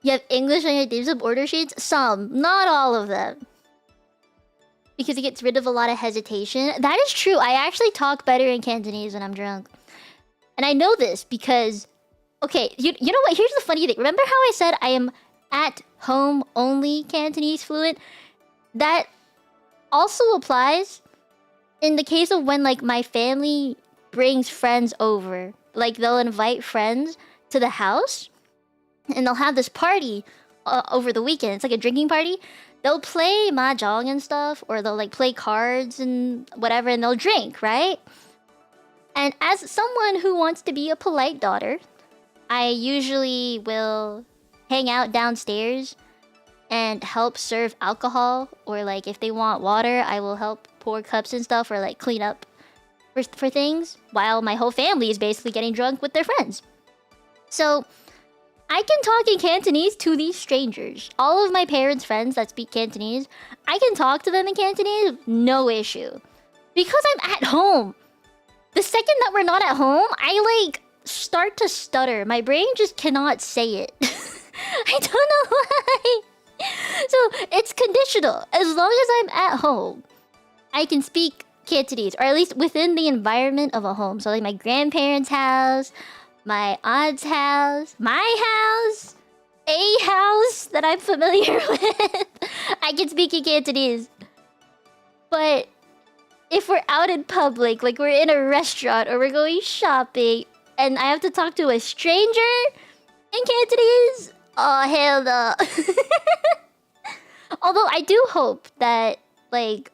You have English on your dim sum order sheets? Some, not all of them. Because it gets rid of a lot of hesitation. That is true. I actually talk better in Cantonese when I'm drunk. And I know this because... Okay, you know what? Here's the funny thing. Remember how I said I am at home only Cantonese fluent? That also applies in the case of when, like, my family brings friends over. Like, they'll invite friends to the house. And they'll have this party over the weekend. It's like a drinking party. They'll play mahjong and stuff. Or they'll, like, play cards and whatever. And they'll drink, right? And as someone who wants to be a polite daughter, I usually will hang out downstairs and help serve alcohol. Or like if they want water, I will help pour cups and stuff or like clean up for things. While my whole family is basically getting drunk with their friends. So I can talk in Cantonese to these strangers. All of my parents' friends that speak Cantonese, I can talk to them in Cantonese, no issue. Because I'm at home. The second that we're not at home, I like start to stutter. My brain just cannot say it. I don't know why. So it's conditional. As long as I'm at home, I can speak Cantonese, or at least within the environment of a home. So like my grandparents' house, my aunt's house, my house, a house that I'm familiar with. I can speak in Cantonese. But if we're out in public, like we're in a restaurant or we're going shopping, and I have to talk to a stranger in Cantonese, oh hell no. Although I do hope that, like,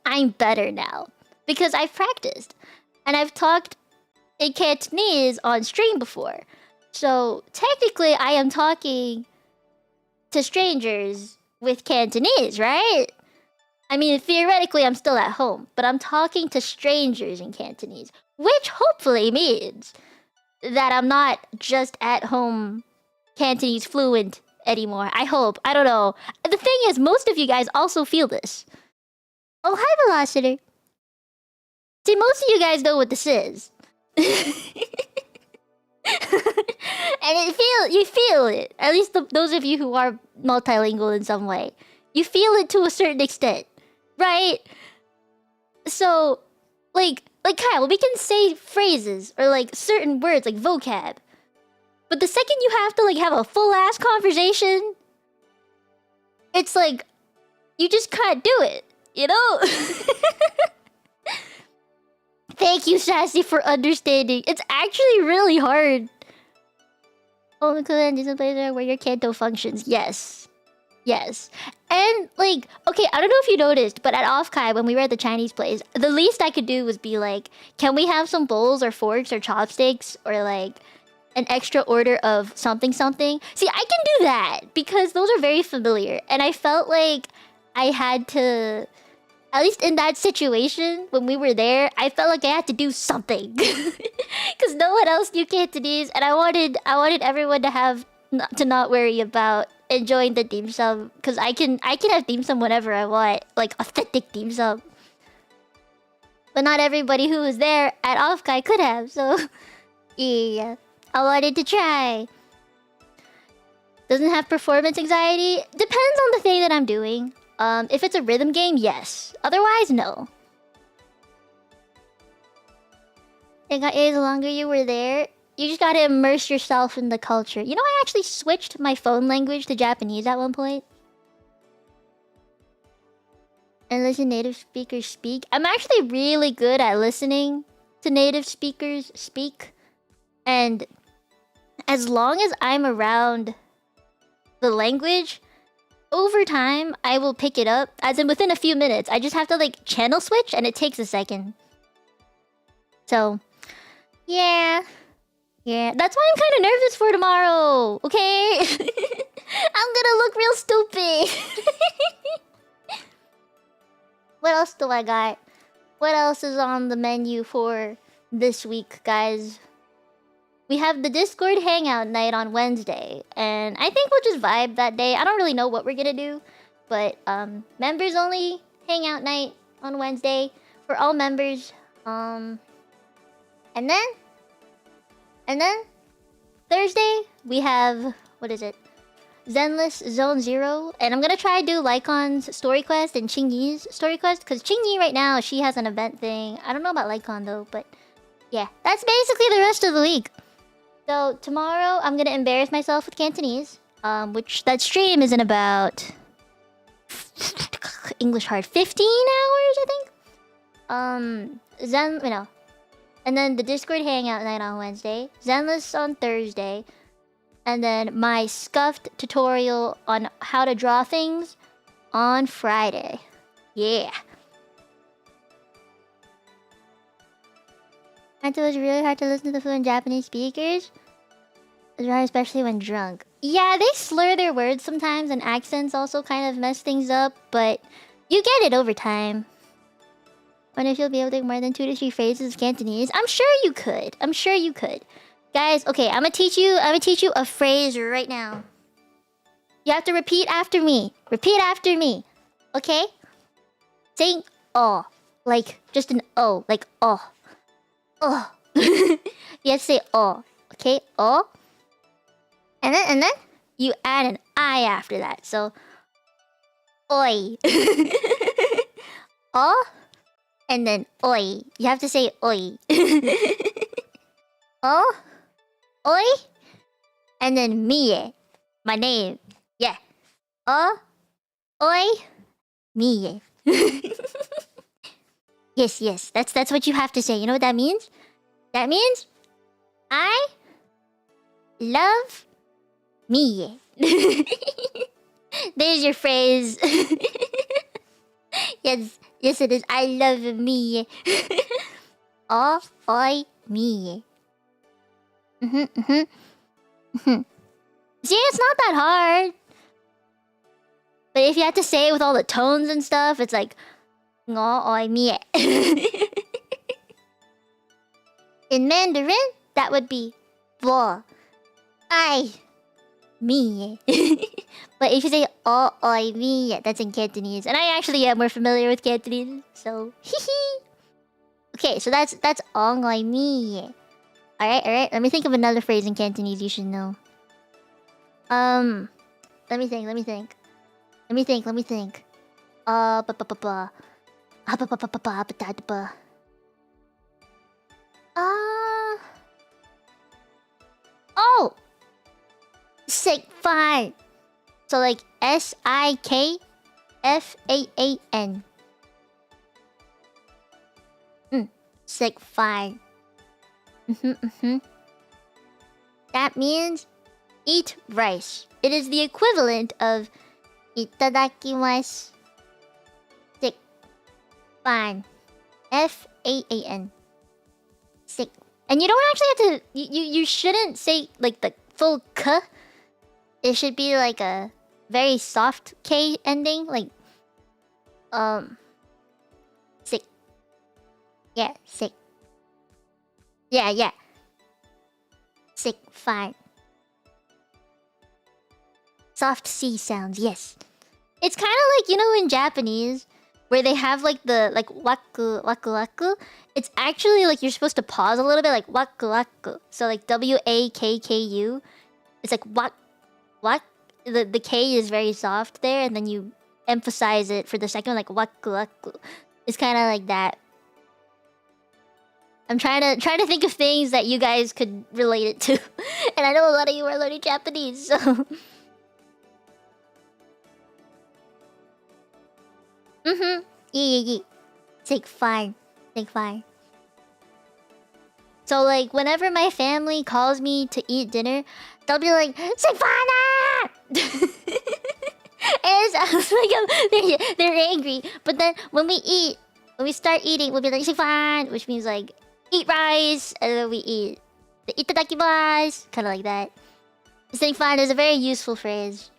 I'm better now. Because I've practiced. And I've talked in Cantonese on stream before. So technically I am talking to strangers with Cantonese, right? I mean, theoretically, I'm still at home, but I'm talking to strangers in Cantonese, which hopefully means that I'm not just at home Cantonese fluent anymore. I hope. I don't know. The thing is, most of you guys also feel this. Oh, hi, Velociter. See, most of you guys know what this is. And you feel it. At least those of you who are multilingual in some way. You feel it to a certain extent. Right? So, like Kyle, we can say phrases or like certain words like vocab. But the second you have to like have a full ass conversation, it's like you just can't do it, you know? Thank you, Sassy, for understanding. It's actually really hard. Oh, because is a place where your Canto functions. Yes. Yes. And, like, okay, I don't know if you noticed, but at Offkai, when we were at the Chinese place, the least I could do was be like, can we have some bowls or forks or chopsticks or, like, an extra order of something something? See, I can do that because those are very familiar. And I felt like I had to, at least in that situation, when we were there, I felt like I had to do something. Because no one else knew Cantonese, and I wanted everyone to have, to not worry about enjoying the dim sum, because I can have dim sum whenever I want, like authentic dim sum. But not everybody who was there at Offkai could have, so yeah, I wanted to try. Doesn't have performance anxiety? Depends on the thing that I'm doing. If it's a rhythm game, yes. Otherwise, no. It got the longer you were there, you just gotta immerse yourself in the culture. You know, I actually switched my phone language to Japanese at one point. And listen native speakers speak. I'm actually really good at listening to native speakers speak. And as long as I'm around the language, over time, I will pick it up. As in within a few minutes. I just have to like channel switch and it takes a second. So, yeah. Yeah, that's why I'm kind of nervous for tomorrow, okay? I'm gonna look real stupid. What else do I got? What else is on the menu for this week, guys? We have the Discord hangout night on Wednesday, and I think we'll just vibe that day. I don't really know what we're gonna do, but members only hangout night on Wednesday for all members. And then Thursday we have, what is it? Zenless Zone 0, and I'm gonna try to do Lycon's story quest and Chingy's story quest, because Chingy right now, she has an event thing. I don't know about Lycon though, but yeah, that's basically the rest of the week. So tomorrow I'm gonna embarrass myself with Cantonese, which that stream is in about English hard 15 hours, I think. And then the Discord hangout night on Wednesday, Zenless on Thursday. And then my scuffed tutorial on how to draw things on Friday. Yeah. I thought it was really hard to listen to the fluent Japanese speakers. Especially when drunk. Yeah, they slur their words sometimes and accents also kind of mess things up. But you get it over time. Wonder if you'll be able to take more than 2 to 3 phrases of Cantonese. I'm sure you could. I'm sure you could. Guys, okay, I'm gonna teach you a phrase right now. You have to repeat after me. Repeat after me. Okay? Say oh. Like just an O. Like oh. Oh. You have to say oh. Okay? Oh. And then you add an I after that. So oi. Oh. And then oi. You have to say oi. Oh. Oi, and then Mie, my name. Yeah. Oi, Mie. Yes. That's what you have to say. You know what that means? That means I love Mie. There's your phrase. Yes, it is. I love Mie. Oi, Mie. See, it's not that hard. But if you have to say it with all the tones and stuff, it's like ngo oi mie. In Mandarin, that would be bo ai mie. But if you say o oi mie, that's in Cantonese. And I actually am more familiar with Cantonese, so okay, so that's ong oi mie. Alright. Let me think of another phrase in Cantonese you should know. Let me think. Oh! Sick fine. So like SIKFAAN. Sick fine. That means eat rice. It is the equivalent of itadakimasu. Sick. Fine. FAAN. Sick. And you don't actually have to... You shouldn't say like the full k. It should be like a very soft K ending. Like... Sick. Yeah, sick. Yeah. Sick, fine. Soft C sounds, yes. It's kind of like, you know, in Japanese, where they have like the waku. It's actually like you're supposed to pause a little bit, like waku. So like WAKKU. It's like what? The K is very soft there, and then you emphasize it for the second one, like waku. It's kind of like that. I'm trying to think of things that you guys could relate it to. And I know a lot of you are learning Japanese, so... Mm-hmm. Yeah. It's like fine. Like fine. So like whenever my family calls me to eat dinner, they'll be like, Sifana! And it sounds like they're angry. But then when we start eating, we'll be like, Sifan! Which means like, eat rice, and then we eat the itadakimasu, kind of like that. Saying fine is a very useful phrase.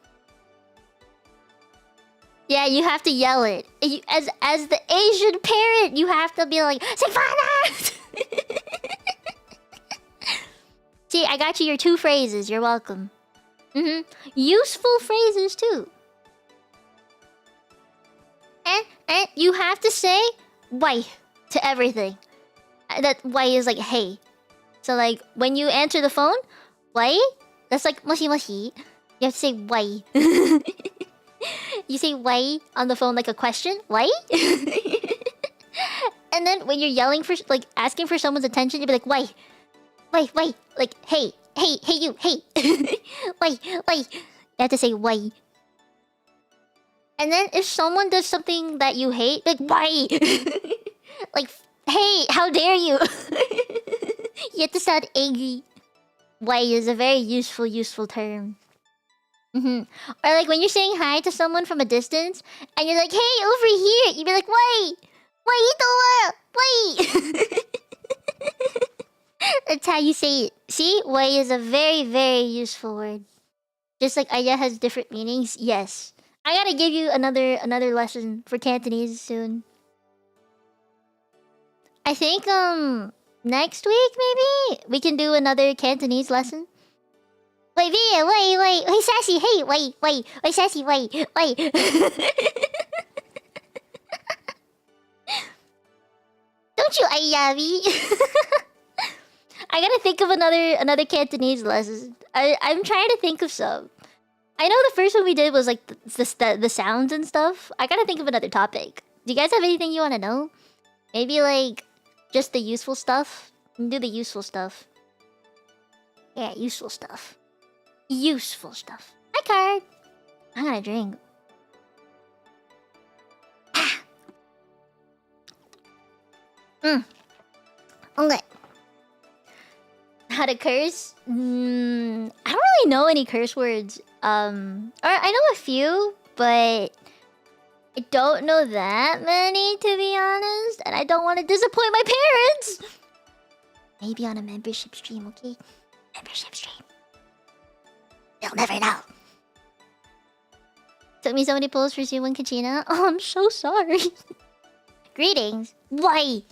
Yeah, you have to yell it. As the Asian parent, you have to be like, Sifana! See, I got you your 2 phrases. You're welcome. Useful phrases too. And you have to say "why" to everything. That "why" is like "hey." So like when you answer the phone, "why?" That's like "moshi moshi." You have to say "why." You say "why" on the phone like a question. "Why?" And then when you're yelling for like asking for someone's attention, you'll be like "why?" Why? Like, hey, you, hey. Why? You have to say why. And then if someone does something that you hate, like, why? Like, hey, how dare you? You have to sound angry. Why is a very useful term. Or like when you're saying hi to someone from a distance, and you're like, hey, over here. You'd be like, why? Why? That's how you say it. See? Why is a very useful word. Just like Aya has different meanings. Yes. I gotta give you another lesson for Cantonese soon. I think next week maybe we can do another Cantonese lesson. Wait, sassy, hey, wait, sassy, wait. Don't you Ayabi? I gotta think of another Cantonese lesson. I'm trying to think of some. I know the first one we did was like the sounds and stuff. I gotta think of another topic. Do you guys have anything you want to know? Maybe like just the useful stuff. Do the useful stuff. Yeah, useful stuff. Useful stuff. Hi, Card. I'm gonna drink. Okay. How to curse? I don't really know any curse words. Or I know a few, but I don't know that many, to be honest. And I don't want to disappoint my parents. Maybe on a membership stream, okay? Membership stream. They'll never know. Took me so many pulls for Suwon Kachina. Oh, I'm so sorry. Greetings. Why?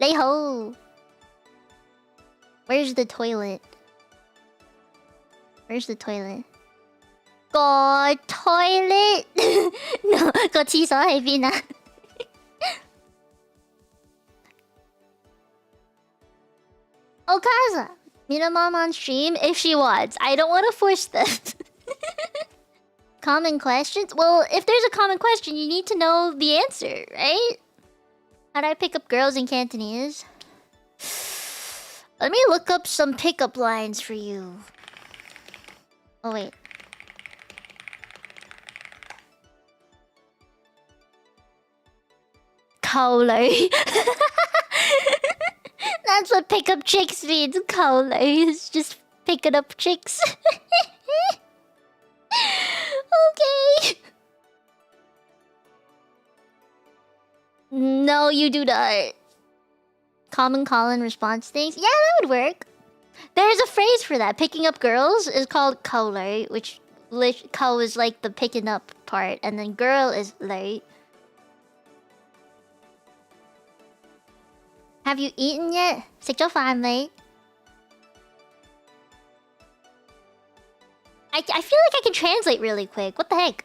Lay ho. Where's the toilet? Go toilet. No, go 치소 혜빈아. Okaza. Mino mom on stream if she wants. I don't want to force that. Common questions? Well, if there's a common question, you need to know the answer, right? How do I pick up girls in Cantonese? Let me look up some pickup lines for you. Oh, wait. Kaolai. That's what pickup chicks means. Kaolai is just picking up chicks. Okay. No, you do not. Common call and response things. Yeah, that would work. There's a phrase for that. Picking up girls is called kaolai, which kao is like the picking up part, and then girl is lai. Have you eaten yet? 食咗飯未? I feel like I can translate really quick. What the heck?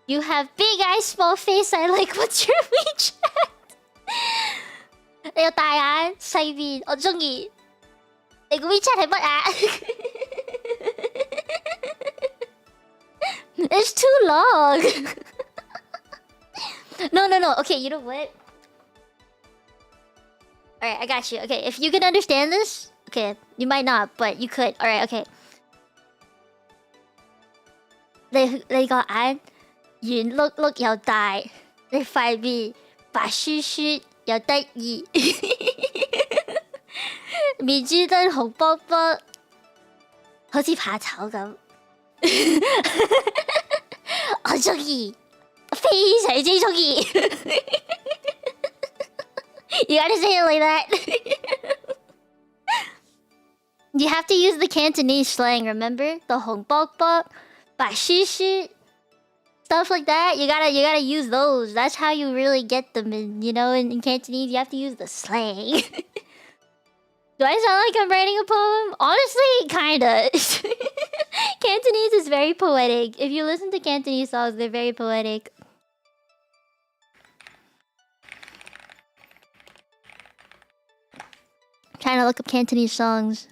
You have big eyes, small face. I like. What's your WeChat? 你有大眼細面，我中意。你個 WeChat 係乜啊？It's too long. No. Okay, you know what? Alright, I got you. Okay, if you can understand this, okay, you might not, but you could. Alright, okay. They got an Yun look look 又大，你塊面白雪雪又得意，面珠燈紅卜卜，好似怕醜咁。我中意，非常之中意。You gotta say it like that. You have to use the Cantonese slang, remember? The hong bok bok, ba shi shi, stuff like that. You gotta use those. That's how you really get them in, you know, in Cantonese. You have to use the slang. Do I sound like I'm writing a poem? Honestly, kinda. Cantonese is very poetic. If you listen to Cantonese songs, they're very poetic. Trying to look up Cantonese songs.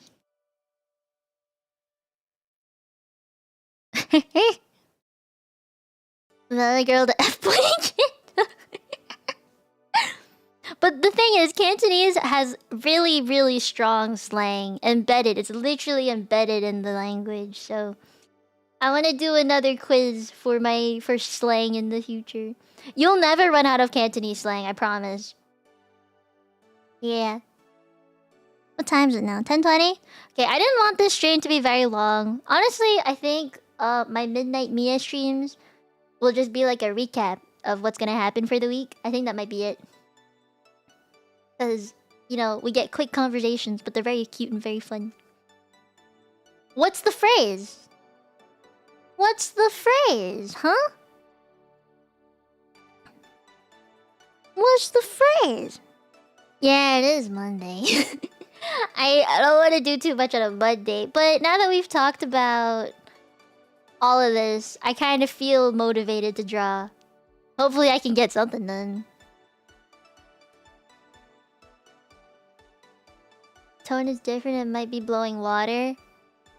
Another girl to F-point. But the thing is, Cantonese has really, really strong slang embedded. It's literally embedded in the language. So I want to do another quiz for slang in the future. You'll never run out of Cantonese slang, I promise. Yeah. What time is it now? 10:20? Okay, I didn't want this stream to be very long. Honestly, I think my Midnight Mia streams will just be like a recap of what's gonna happen for the week. I think that might be it. Because, you know, we get quick conversations, but they're very cute and very fun. What's the phrase? What's the phrase, huh? What's the phrase? Yeah, it is Monday. I don't want to do too much on a Monday, but now that we've talked about all of this, I kind of feel motivated to draw. Hopefully I can get something done. Tone is different, it might be blowing water.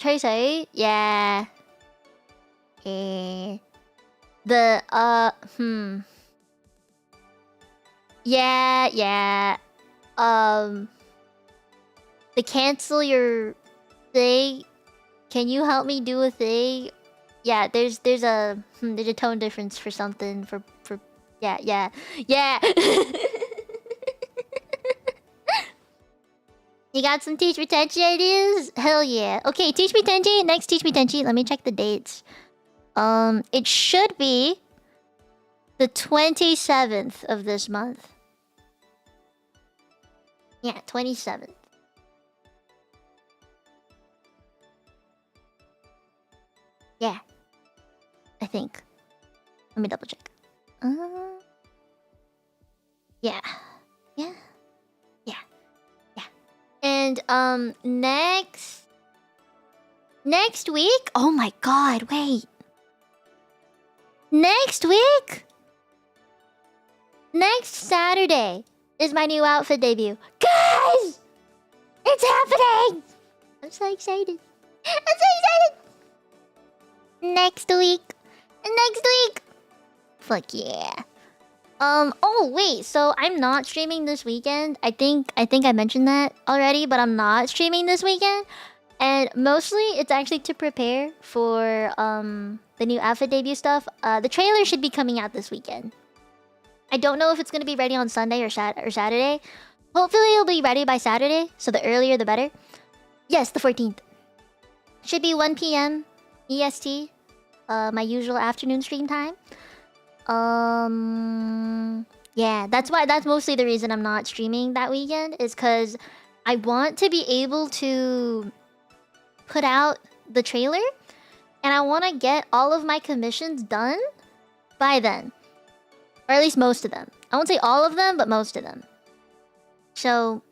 Sorry? Yeah. Yeah, yeah. To cancel your thing, can you help me do a thing? Yeah, there's a tone difference for something for yeah. You got some Teach Me Tenchi ideas? Hell yeah. Okay, Teach Me Tenchi. Next Teach Me Tenchi. Let me check the dates. It should be the 27th of this month. Yeah, 27th. Yeah. I think. Let me double check. Yeah. Yeah. And next week? Oh my god, wait. Next week? Next Saturday is my new outfit debut. Guys! It's happening! I'm so excited. Next week. Fuck yeah. Oh wait, so I'm not streaming this weekend. I think I mentioned that already, but I'm not streaming this weekend. And mostly it's actually to prepare for the new outfit debut stuff. The trailer should be coming out this weekend. I don't know if it's gonna be ready on Sunday or Saturday. Hopefully it'll be ready by Saturday, so the earlier the better. Yes, the 14th. Should be 1 PM EST. My usual afternoon stream time. Yeah, that's mostly the reason I'm not streaming that weekend, is because I want to be able to put out the trailer, and I want to get all of my commissions done by then, or at least most of them. I won't say all of them, but most of them. So,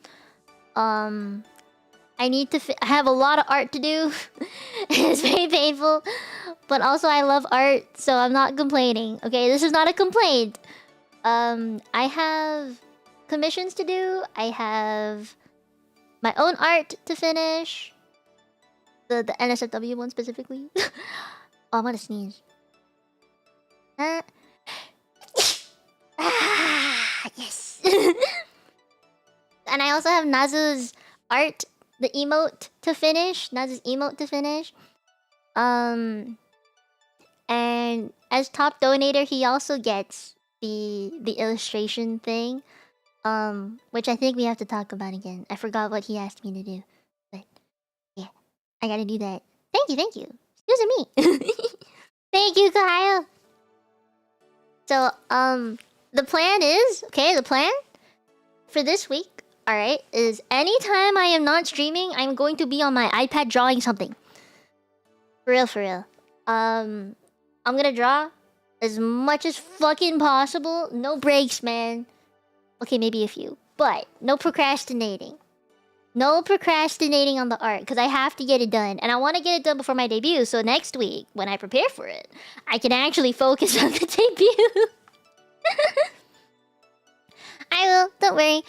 I need to. I have a lot of art to do. It's very painful, but also I love art, so I'm not complaining. Okay, this is not a complaint. I have commissions to do. I have my own art to finish. The NSFW one specifically. Oh, I'm gonna sneeze. Yes. And I also have Nazu's art, the emote to finish. Nazu's emote to finish. And as top donator, he also gets the illustration thing. Which I think we have to talk about again. I forgot what he asked me to do. But yeah, I gotta do that. Thank you. Excuse me. Thank you, Kyle. So, the plan is, the plan for this week, alright, is anytime I am not streaming, I'm going to be on my iPad drawing something. For real. I'm gonna draw as much as fucking possible. No breaks, man. Okay, maybe a few. But no procrastinating. No procrastinating on the art, because I have to get it done. And I want to get it done before my debut, so next week, when I prepare for it, I can actually focus on the debut. I will, don't worry.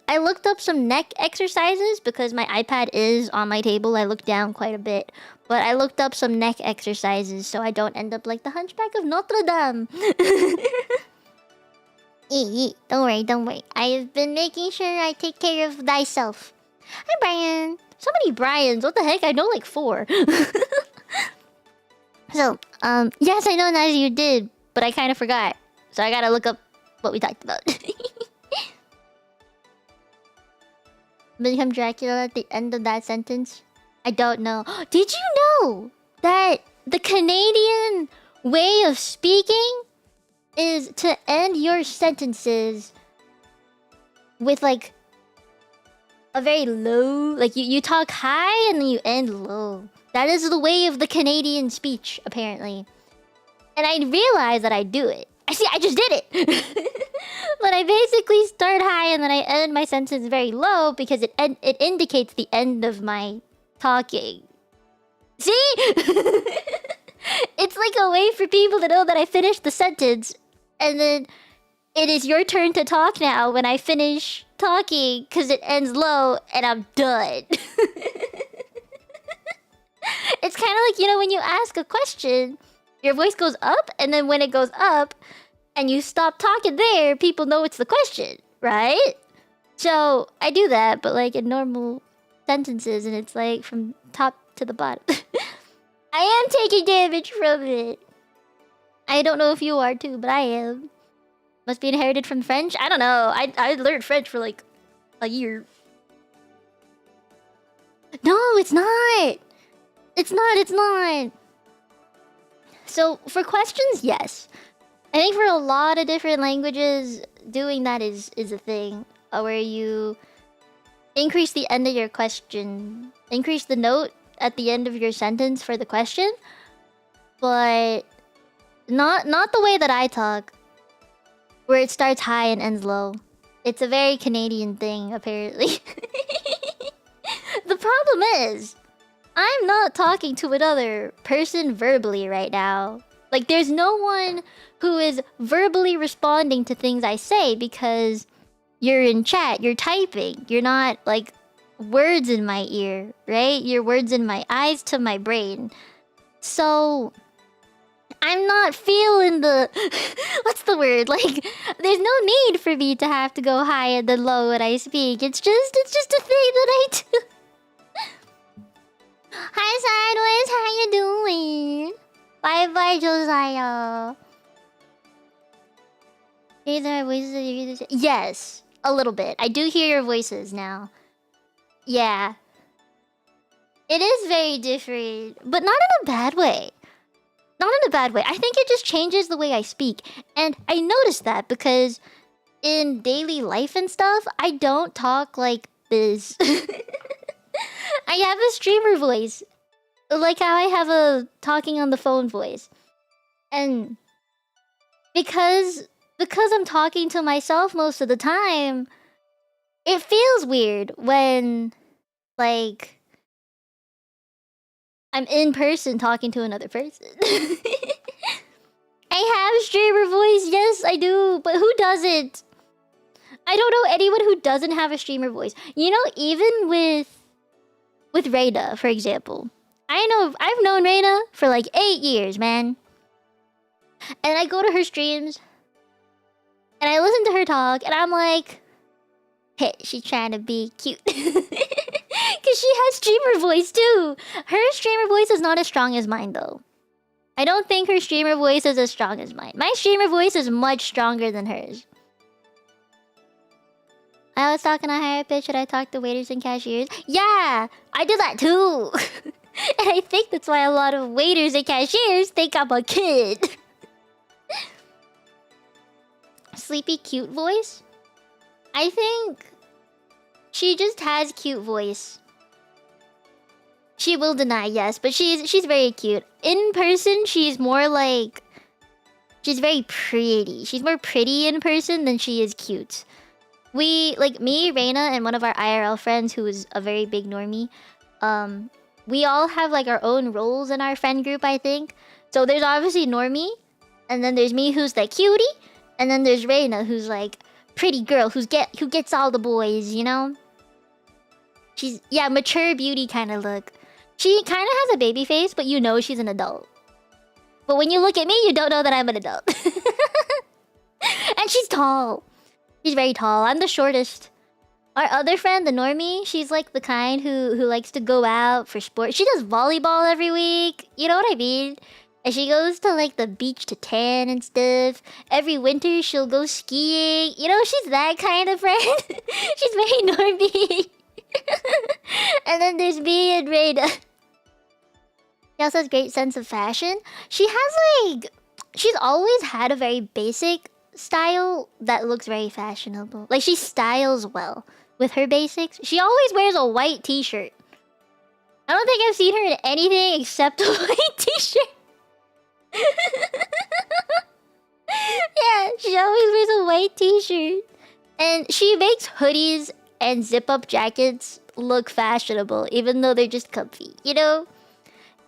I looked up some neck exercises, because my iPad is on my table. I looked down quite a bit. But I looked up some neck exercises, so I don't end up like the Hunchback of Notre Dame. Don't worry. I've been making sure I take care of thyself. Hi, Brian. So many Brians. What the heck? I know like 4. So, yes, I know, Nazi, you did, but I kind of forgot. So I gotta look up what we talked about. Become Dracula at the end of that sentence? I don't know. Did you know that the Canadian way of speaking is to end your sentences with like a very low, like you talk high and then you end low. That is the way of the Canadian speech, apparently. And I realized that I do it. I just did it. But I basically start high and then I end my sentence very low because it indicates the end of my talking. See? It's like a way for people to know that I finished the sentence. And then it is your turn to talk now when I finish talking because it ends low and I'm done. It's kind of like, you know, when you ask a question, your voice goes up, and then when it goes up and you stop talking there, people know it's the question, right? So I do that, but like in normal sentences, and it's like from top to the bottom. I am taking damage from it. I don't know if you are too, but I am. Must be inherited from French? I don't know. I learned French for like a year. No, it's not. It's not. So for questions, yes. I think for a lot of different languages, doing that is a thing. Where you increase the end of your question. Increase the note at the end of your sentence for the question. But not the way that I talk, where it starts high and ends low. It's a very Canadian thing, apparently. The problem is, I'm not talking to another person verbally right now. Like, there's no one who is verbally responding to things I say because you're in chat, you're typing. You're not, like, words in my ear, right? You're words in my eyes to my brain. So I'm not feeling the... What's the word? Like, there's no need for me to have to go high and then low when I speak. It's just a thing that I do. Hi, Sideways. How you doing? Bye, Josiah. Hear their voices? Yes, a little bit. I do hear your voices now. Yeah. It is very different, but not in a bad way. Not in a bad way. I think it just changes the way I speak. And I noticed that because in daily life and stuff, I don't talk like this. I have a streamer voice. Like how I have a talking on the phone voice. And because I'm talking to myself most of the time, it feels weird when, like, I'm in person talking to another person. I have a streamer voice, yes, I do, but who doesn't? I don't know anyone who doesn't have a streamer voice. You know, even with Reina, for example. I've known Reina for like 8 years, man. And I go to her streams, and I listen to her talk, and I'm like, She's trying to be cute. Because she has streamer voice too. Her streamer voice is not as strong as mine though. I don't think her streamer voice is as strong as mine. My streamer voice is much stronger than hers. I was talking a higher pitch when I talked to waiters and cashiers. Yeah, I do that too. And I think that's why a lot of waiters and cashiers think I'm a kid. Sleepy cute voice? I think she just has cute voice. She will deny, yes, but she's very cute. In person, she's more like... She's very pretty. She's more pretty in person than she is cute. We, like me, Reina, and one of our IRL friends who is a very big normie, we all have like our own roles in our friend group, I think. So there's obviously normie, and then there's me who's the cutie, and then there's Reina who's like pretty girl who gets all the boys, you know? She's, yeah, mature beauty kind of look. She kind of has a baby face, but you know she's an adult. But when you look at me, you don't know that I'm an adult. And she's tall. She's very tall. I'm the shortest. Our other friend, the normie, she's like the kind who likes to go out for sport. She does volleyball every week. You know what I mean? And she goes to like the beach to tan and stuff. Every winter, she'll go skiing. You know, she's that kind of friend. She's very normie. And then there's me and Reina. She also has great sense of fashion. She has like... She's always had a very basic style that looks very fashionable. Like, she styles well with her basics. She always wears a white t-shirt. I don't think I've seen her in anything except a white t-shirt. Yeah, she always wears a white t-shirt. And she makes hoodies and zip-up jackets look fashionable, even though they're just comfy, you know?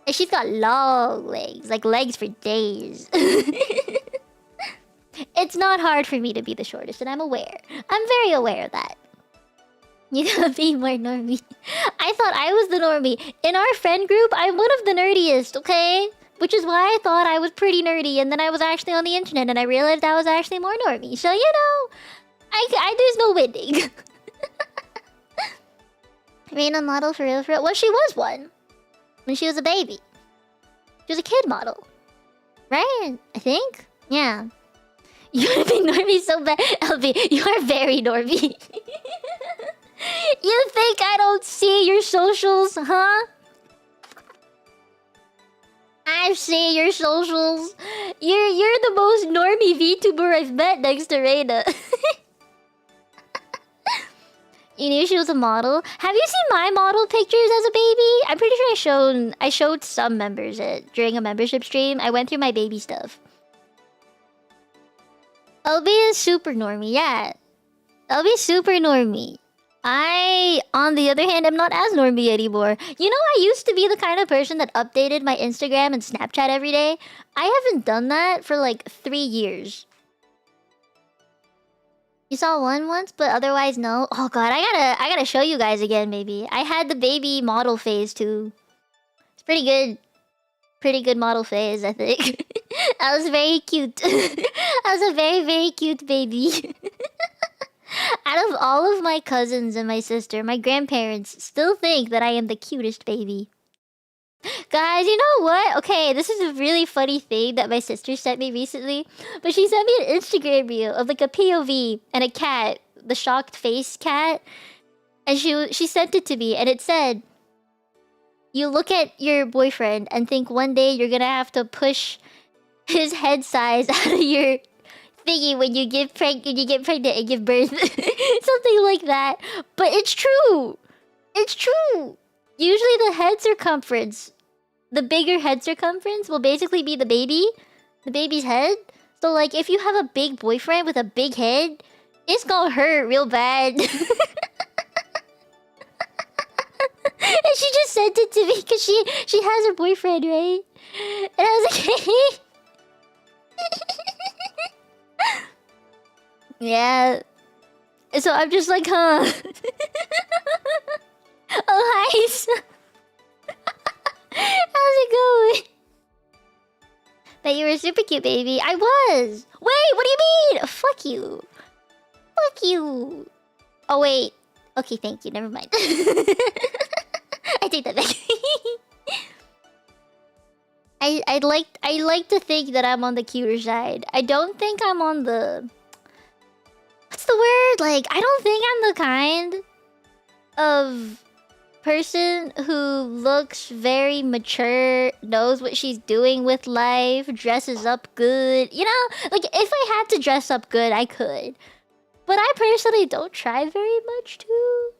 And she's got long legs, like legs for days. It's not hard for me to be the shortest, and I'm aware. I'm very aware of that. You gotta be more normie. I thought I was the normie. In our friend group, I'm one of the nerdiest, okay? Which is why I thought I was pretty nerdy, and then I was actually on the internet, and I realized I was actually more normie. So, you know, there's no winning. Reina model for real, for real? Well, she was one. When she was a baby. She was a kid model. Right? I think? Yeah. You wanna be normie so bad? LB, you are very normie. You think I don't see your socials, huh? I see your socials. You're the most normie VTuber I've met next to Reina. You knew she was a model? Have you seen my model pictures as a baby? I'm pretty sure I showed some members it during a membership stream. I went through my baby stuff. LB is super normie, yeah. LB is super normie. I, on the other hand, am not as normie anymore. You know, I used to be the kind of person that updated my Instagram and Snapchat every day. I haven't done that for like 3 years. You saw one once, but otherwise no. Oh god, I gotta show you guys again, maybe. I had the baby model phase too. It's pretty good. Pretty good model phase, I think. I was very cute. I was a very, very cute baby. Out of all of my cousins and my sister, my grandparents still think that I am the cutest baby. Guys, you know what? Okay, this is a really funny thing that my sister sent me recently. But she sent me an Instagram reel of like a POV and a cat, the shocked face cat. And she sent it to me and it said, you look at your boyfriend and think one day you're gonna have to push his head size out of your thingy when you get pregnant and give birth. Something like that. But it's true. It's true. Usually the head circumference, the bigger head circumference will basically be the baby's head. So like if you have a big boyfriend with a big head, it's gonna hurt real bad. And she just sent it to me because she has her boyfriend, right? And I was like, yeah. So I'm just like, huh? Oh, hi. How's it going? But you were super cute, baby. I was. Wait, what do you mean? Fuck you. Fuck you. Oh wait. Okay, thank you. Never mind. I take that back. I like to think that I'm on the cuter side. I don't think I'm on the... What's the word? Like, I don't think I'm the kind of person who looks very mature, knows what she's doing with life, dresses up good. You know, like if I had to dress up good, I could. But I personally don't try very much too.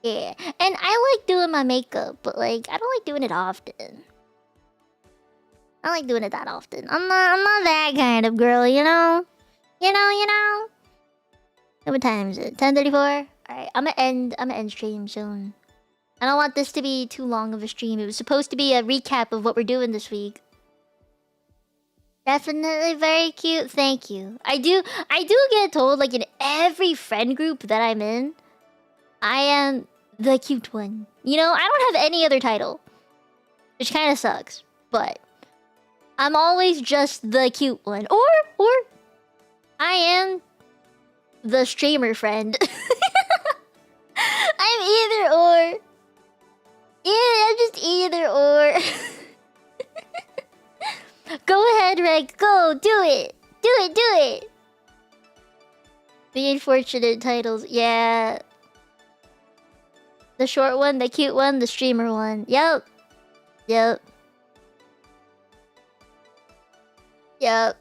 Yeah, and I like doing my makeup, but like I don't like doing it often. I don't like doing it that often. I'm not that kind of girl, you know? You know? How many times is it? 10:34? Alright, I'm gonna end stream soon. I don't want this to be too long of a stream. It was supposed to be a recap of what we're doing this week. Definitely very cute. Thank you. I do get told, like, in every friend group that I'm in, I am the cute one. You know, I don't have any other title, which kind of sucks, but I'm always just the cute one. Or I am the streamer friend. I'm either or. Yeah, I'm just either or. Go ahead, Reg. Go. Do it. Do it. The unfortunate titles. Yeah. The short one, the cute one, the streamer one. Yep. Oh yeah,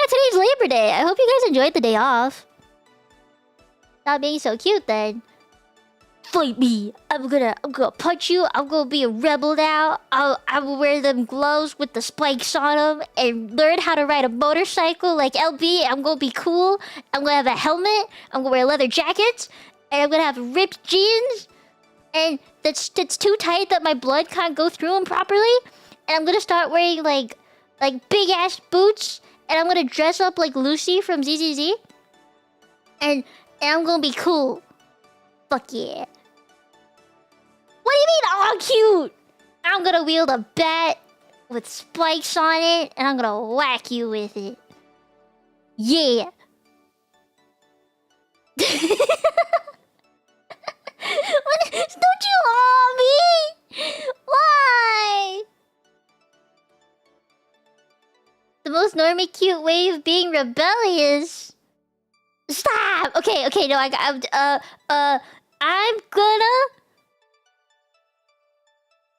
today's Labor Day. I hope you guys enjoyed the day off. Stop being so cute then. Fight me. I'm gonna punch you. I'm gonna be a rebel now. I will wear them gloves with the spikes on them and learn how to ride a motorcycle like LB. I'm gonna be cool. I'm gonna have a helmet. I'm gonna wear leather jackets. And I'm gonna have ripped jeans. And that's too tight that my blood can't go through them properly. And I'm gonna start wearing like big ass boots. And I'm gonna dress up like Lucy from ZZZ. And I'm gonna be cool. Fuck yeah. What do you mean, oh, cute? I'm gonna wield a bat with spikes on it, and I'm gonna whack you with it. Yeah. Don't you awe me? Why? The most normie cute way of being rebellious. Stop. Okay. No, I'm gonna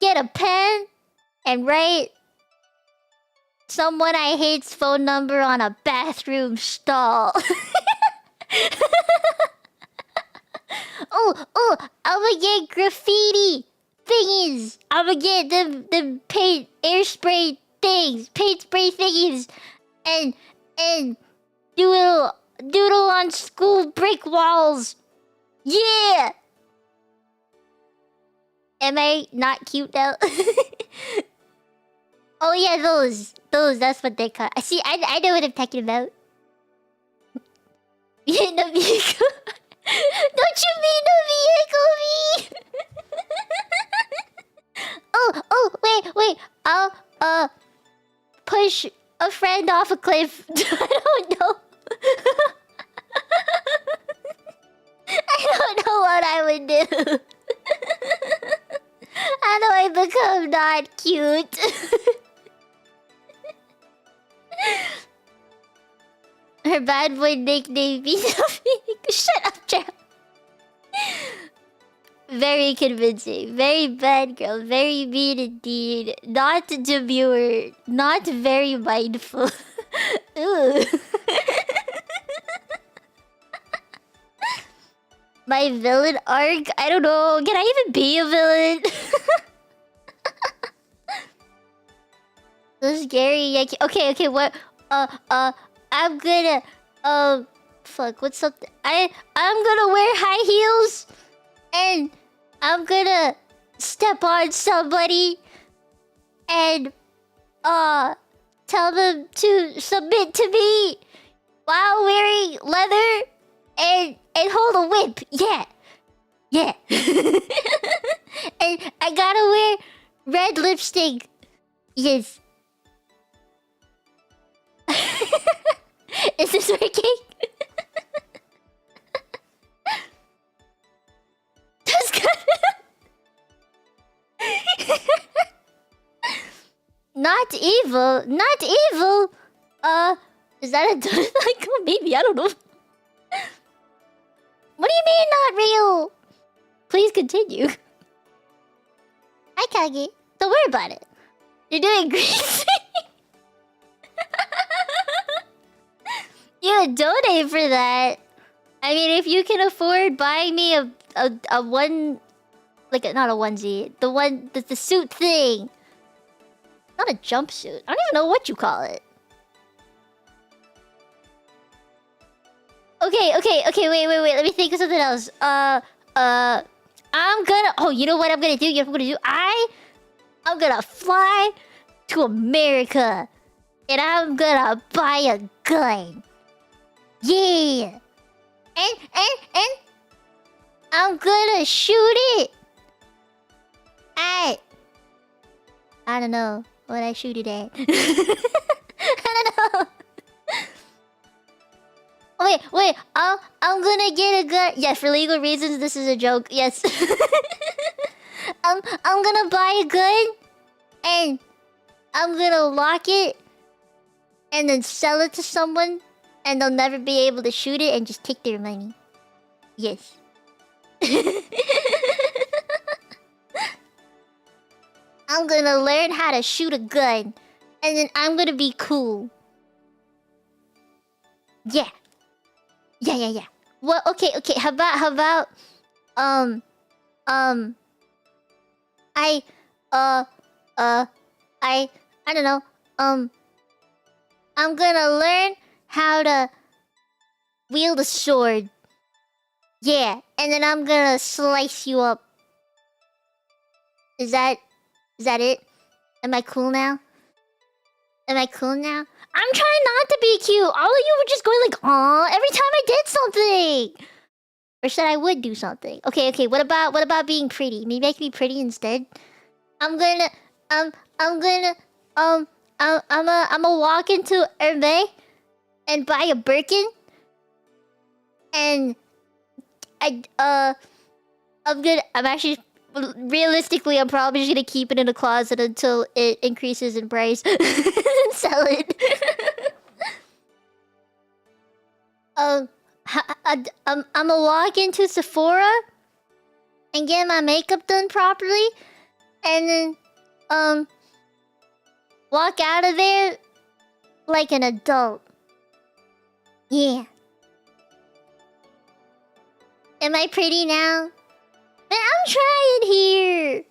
get a pen and write someone I hate's phone number on a bathroom stall. oh, I'm gonna get graffiti thingies. I'm gonna get them paint airspray things, paint spray thingies, and doodle on school brick walls. Yeah. Am I not cute now? Oh yeah, those. That's what they call. See, I know what I'm talking about. No, Mieko. Don't you mean no Mieko me? Wait. I'll push a friend off a cliff. I don't know. I don't know what I would do. How do I become not cute? Her bad boy nickname be something. Shut up, Trap. Very convincing. Very bad girl. Very mean indeed. Not demure. Not very mindful. Ooh. My villain arc? I don't know. Can I even be a villain? So scary. Okay. What? I'm gonna. Fuck. What's something? I'm gonna wear high heels, and I'm gonna step on somebody, and tell them to submit to me while wearing leather and hold a whip. Yeah. And I gotta wear red lipstick. Yes. Is this working? Not evil. Not evil. Is that a donut? Maybe, I don't know. What do you mean not real? Please continue. Hi, Kage. Don't worry about it. You're doing great. You would donate for that. I mean, if you can afford buying me a one... Like, not a onesie. The suit thing. Not a jumpsuit. I don't even know what you call it. Okay, wait. Let me think of something else. I'm gonna... Oh, you know what I'm gonna do? You know what I'm gonna do? I'm gonna fly to America. And I'm gonna buy a gun. Yeah. And I'm gonna shoot it. I don't know what I shoot it at. I don't know. Wait. I'm gonna get a gun. Yeah, for legal reasons, this is a joke. Yes. I'm gonna buy a gun, and I'm gonna lock it, and then sell it to someone, and they'll never be able to shoot it and just take their money. Yes. I'm gonna learn how to shoot a gun, and then I'm gonna be cool. Yeah. Well, okay. How about I don't know. I'm gonna learn how to wield a sword. Yeah, and then I'm gonna slice you up. Is that it? Am I cool now? I'm trying not to be cute. All of you were just going like, "Aw," every time I did something. Or said I would do something. Okay. What about being pretty? Maybe I can be pretty instead. I'm gonna walk into Hermès and buy a Birkin. And realistically, I'm probably just gonna keep it in a closet until it increases in price and sell it. I'm gonna walk into Sephora and get my makeup done properly, and then walk out of there like an adult. Yeah. Am I pretty now? Man, I'm trying here.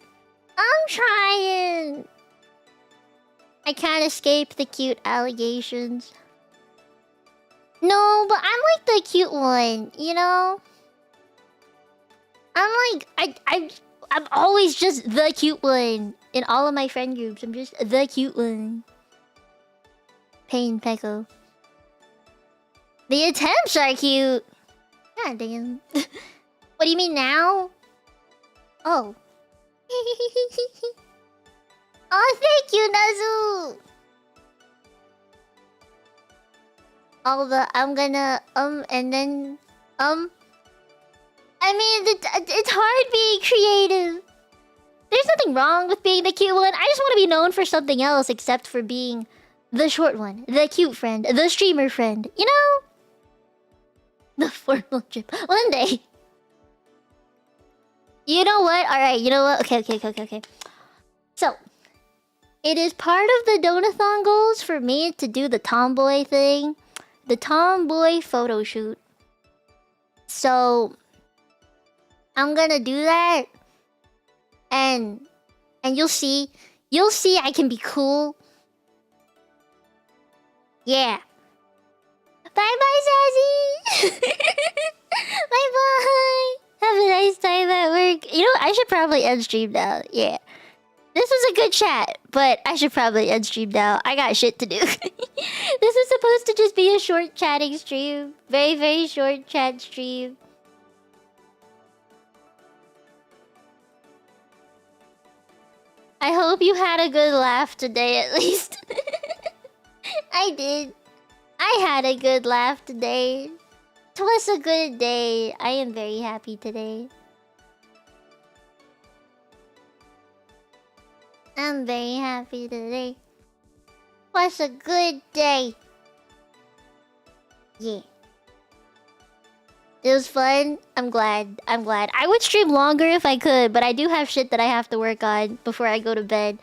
I can't escape the cute allegations. No, but I'm like the cute one, you know? I'm always just the cute one. In all of my friend groups, I'm just the cute one. Pain Pecco. The attempts are cute. God damn. What do you mean now? Oh. Oh, thank you, Nazu! All the I'm gonna and then I mean it's hard being creative. There's nothing wrong with being the cute one. I just want to be known for something else except for being the short one, the cute friend, the streamer friend, you know? The formal trip. One day. You know what? Alright, you know what? Okay. So, it is part of the Donathon goals for me to do the tomboy thing. The tomboy photo shoot. So, I'm gonna do that. And you'll see. You'll see I can be cool. Yeah. Bye-bye, Sassy! Bye-bye! Have a nice time at work. You know, I should probably end stream now. Yeah. This was a good chat, but I should probably end stream now. I got shit to do. This is supposed to just be a short chatting stream. Very, very short chat stream. I hope you had a good laugh today, at least. I did. I had a good laugh today. It was a good day. I am very happy today. I'm very happy today. Was a good day. Yeah. It was fun. I'm glad. I would stream longer if I could, but I do have shit that I have to work on before I go to bed.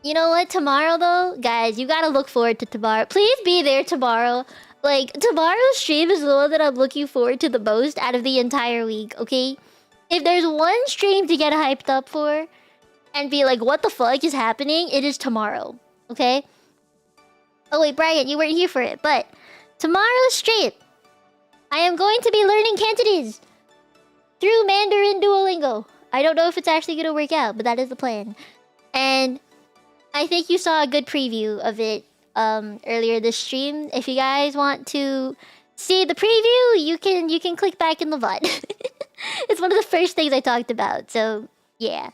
You know what? Tomorrow, though, guys, you gotta look forward to tomorrow. Please be there tomorrow. Like, tomorrow's stream is the one that I'm looking forward to the most out of the entire week, okay? If there's one stream to get hyped up for and be like, what the fuck is happening? It is tomorrow, okay? Oh, wait, Brian, you weren't here for it, but tomorrow's stream, I am going to be learning Cantonese through Mandarin Duolingo. I don't know if it's actually going to work out, but that is the plan. And I think you saw a good preview of it earlier this stream. If you guys want to see the preview, you can click back in the VOD. It's one of the first things I talked about, so yeah.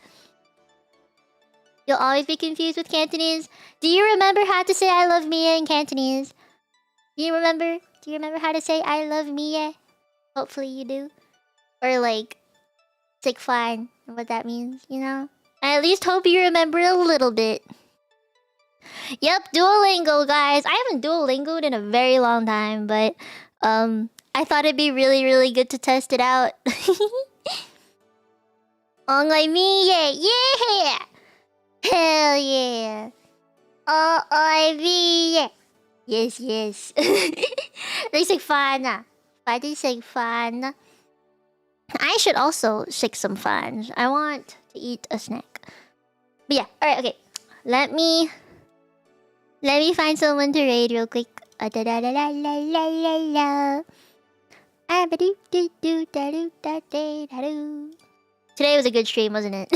You'll always be confused with Cantonese. Do you remember how to say I love Mia in Cantonese? Do you remember? Do you remember how to say I love Mia? Hopefully you do. Or like, sick fine, what that means, you know? I at least hope you remember a little bit. Yep, Duolingo, guys. I haven't Duolingoed in a very long time, but I thought it'd be really, really good to test it out. Only me, yeah! Hell yeah! Oh, me, yes, yes. They say fun. They say fun. I should also shake some fun. I want to eat a snack. But yeah, alright, okay. Let me find someone to raid real quick. Da da da la la la la la. Today was a good stream, wasn't it?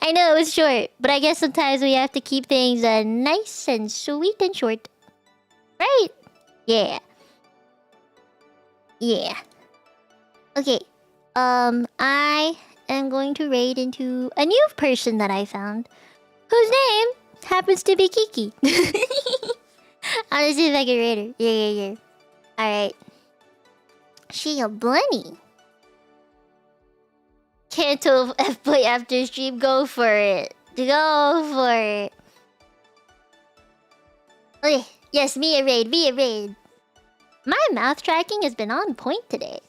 I know it was short, but I guess sometimes we have to keep things nice and sweet and short. Right? Yeah. Yeah. Okay. I am going to raid into a new person that I found, whose name happens to be Kiki. I'll see if I can raid her. Yeah. Alright. She a bunny. Canto play after stream. Go for it. Go for it. Okay. Yes, me a raid. My mouth tracking has been on point today.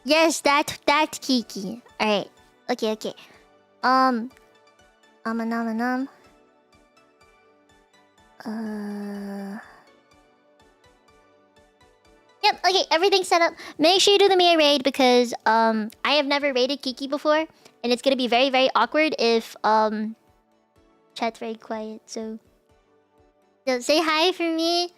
Yes, that's Kiki. Alright. Okay. Yep, okay, everything's set up. Make sure you do the Mia raid because I have never raided Kiki before, and it's gonna be very, very awkward if chat's very quiet, so say hi for me.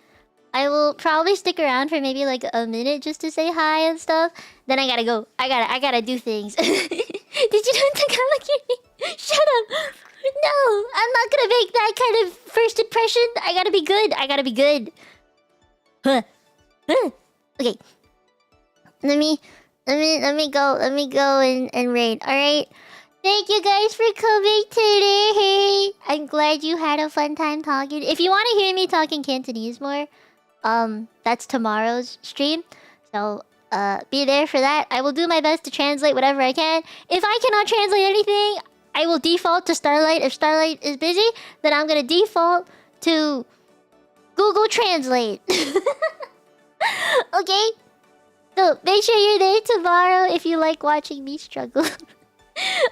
I will probably stick around for maybe like a minute just to say hi and stuff. Then I gotta go. I gotta do things. Did you know Tagalog? Shut up! No, I'm not gonna make that kind of first impression. I gotta be good. Huh. Okay. Let me go and raid. Alright. Thank you guys for coming today. I'm glad you had a fun time talking. If you want to hear me talking Cantonese more, that's tomorrow's stream. So be there for that. I will do my best to translate whatever I can. If I cannot translate anything, I will default to Starlight. If Starlight is busy, then I'm gonna default to Google Translate. Okay? So make sure you're there tomorrow if you like watching me struggle.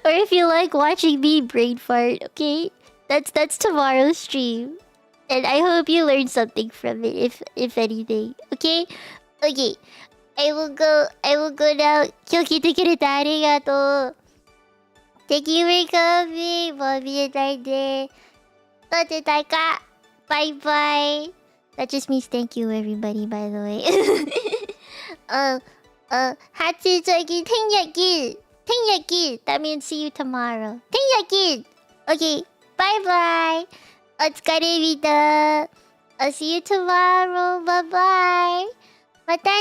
Or if you like watching me brain fart, okay? That's tomorrow's stream. And I hope you learned something from it, if anything. Okay? Okay. I will go now. 今日聞いてくれてありがとう. Thank you for coming. もう見えないね。撮ってたか? Bye bye. That just means thank you everybody, by the way. 하트저기 탱야길. That means see you tomorrow. 탱야길. Okay. Bye bye. お疲れ様. I'll see you tomorrow. Bye bye. またね.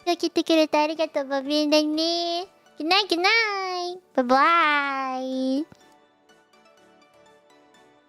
今日来てくれてありがとう。みんなね. Good night. Bye bye.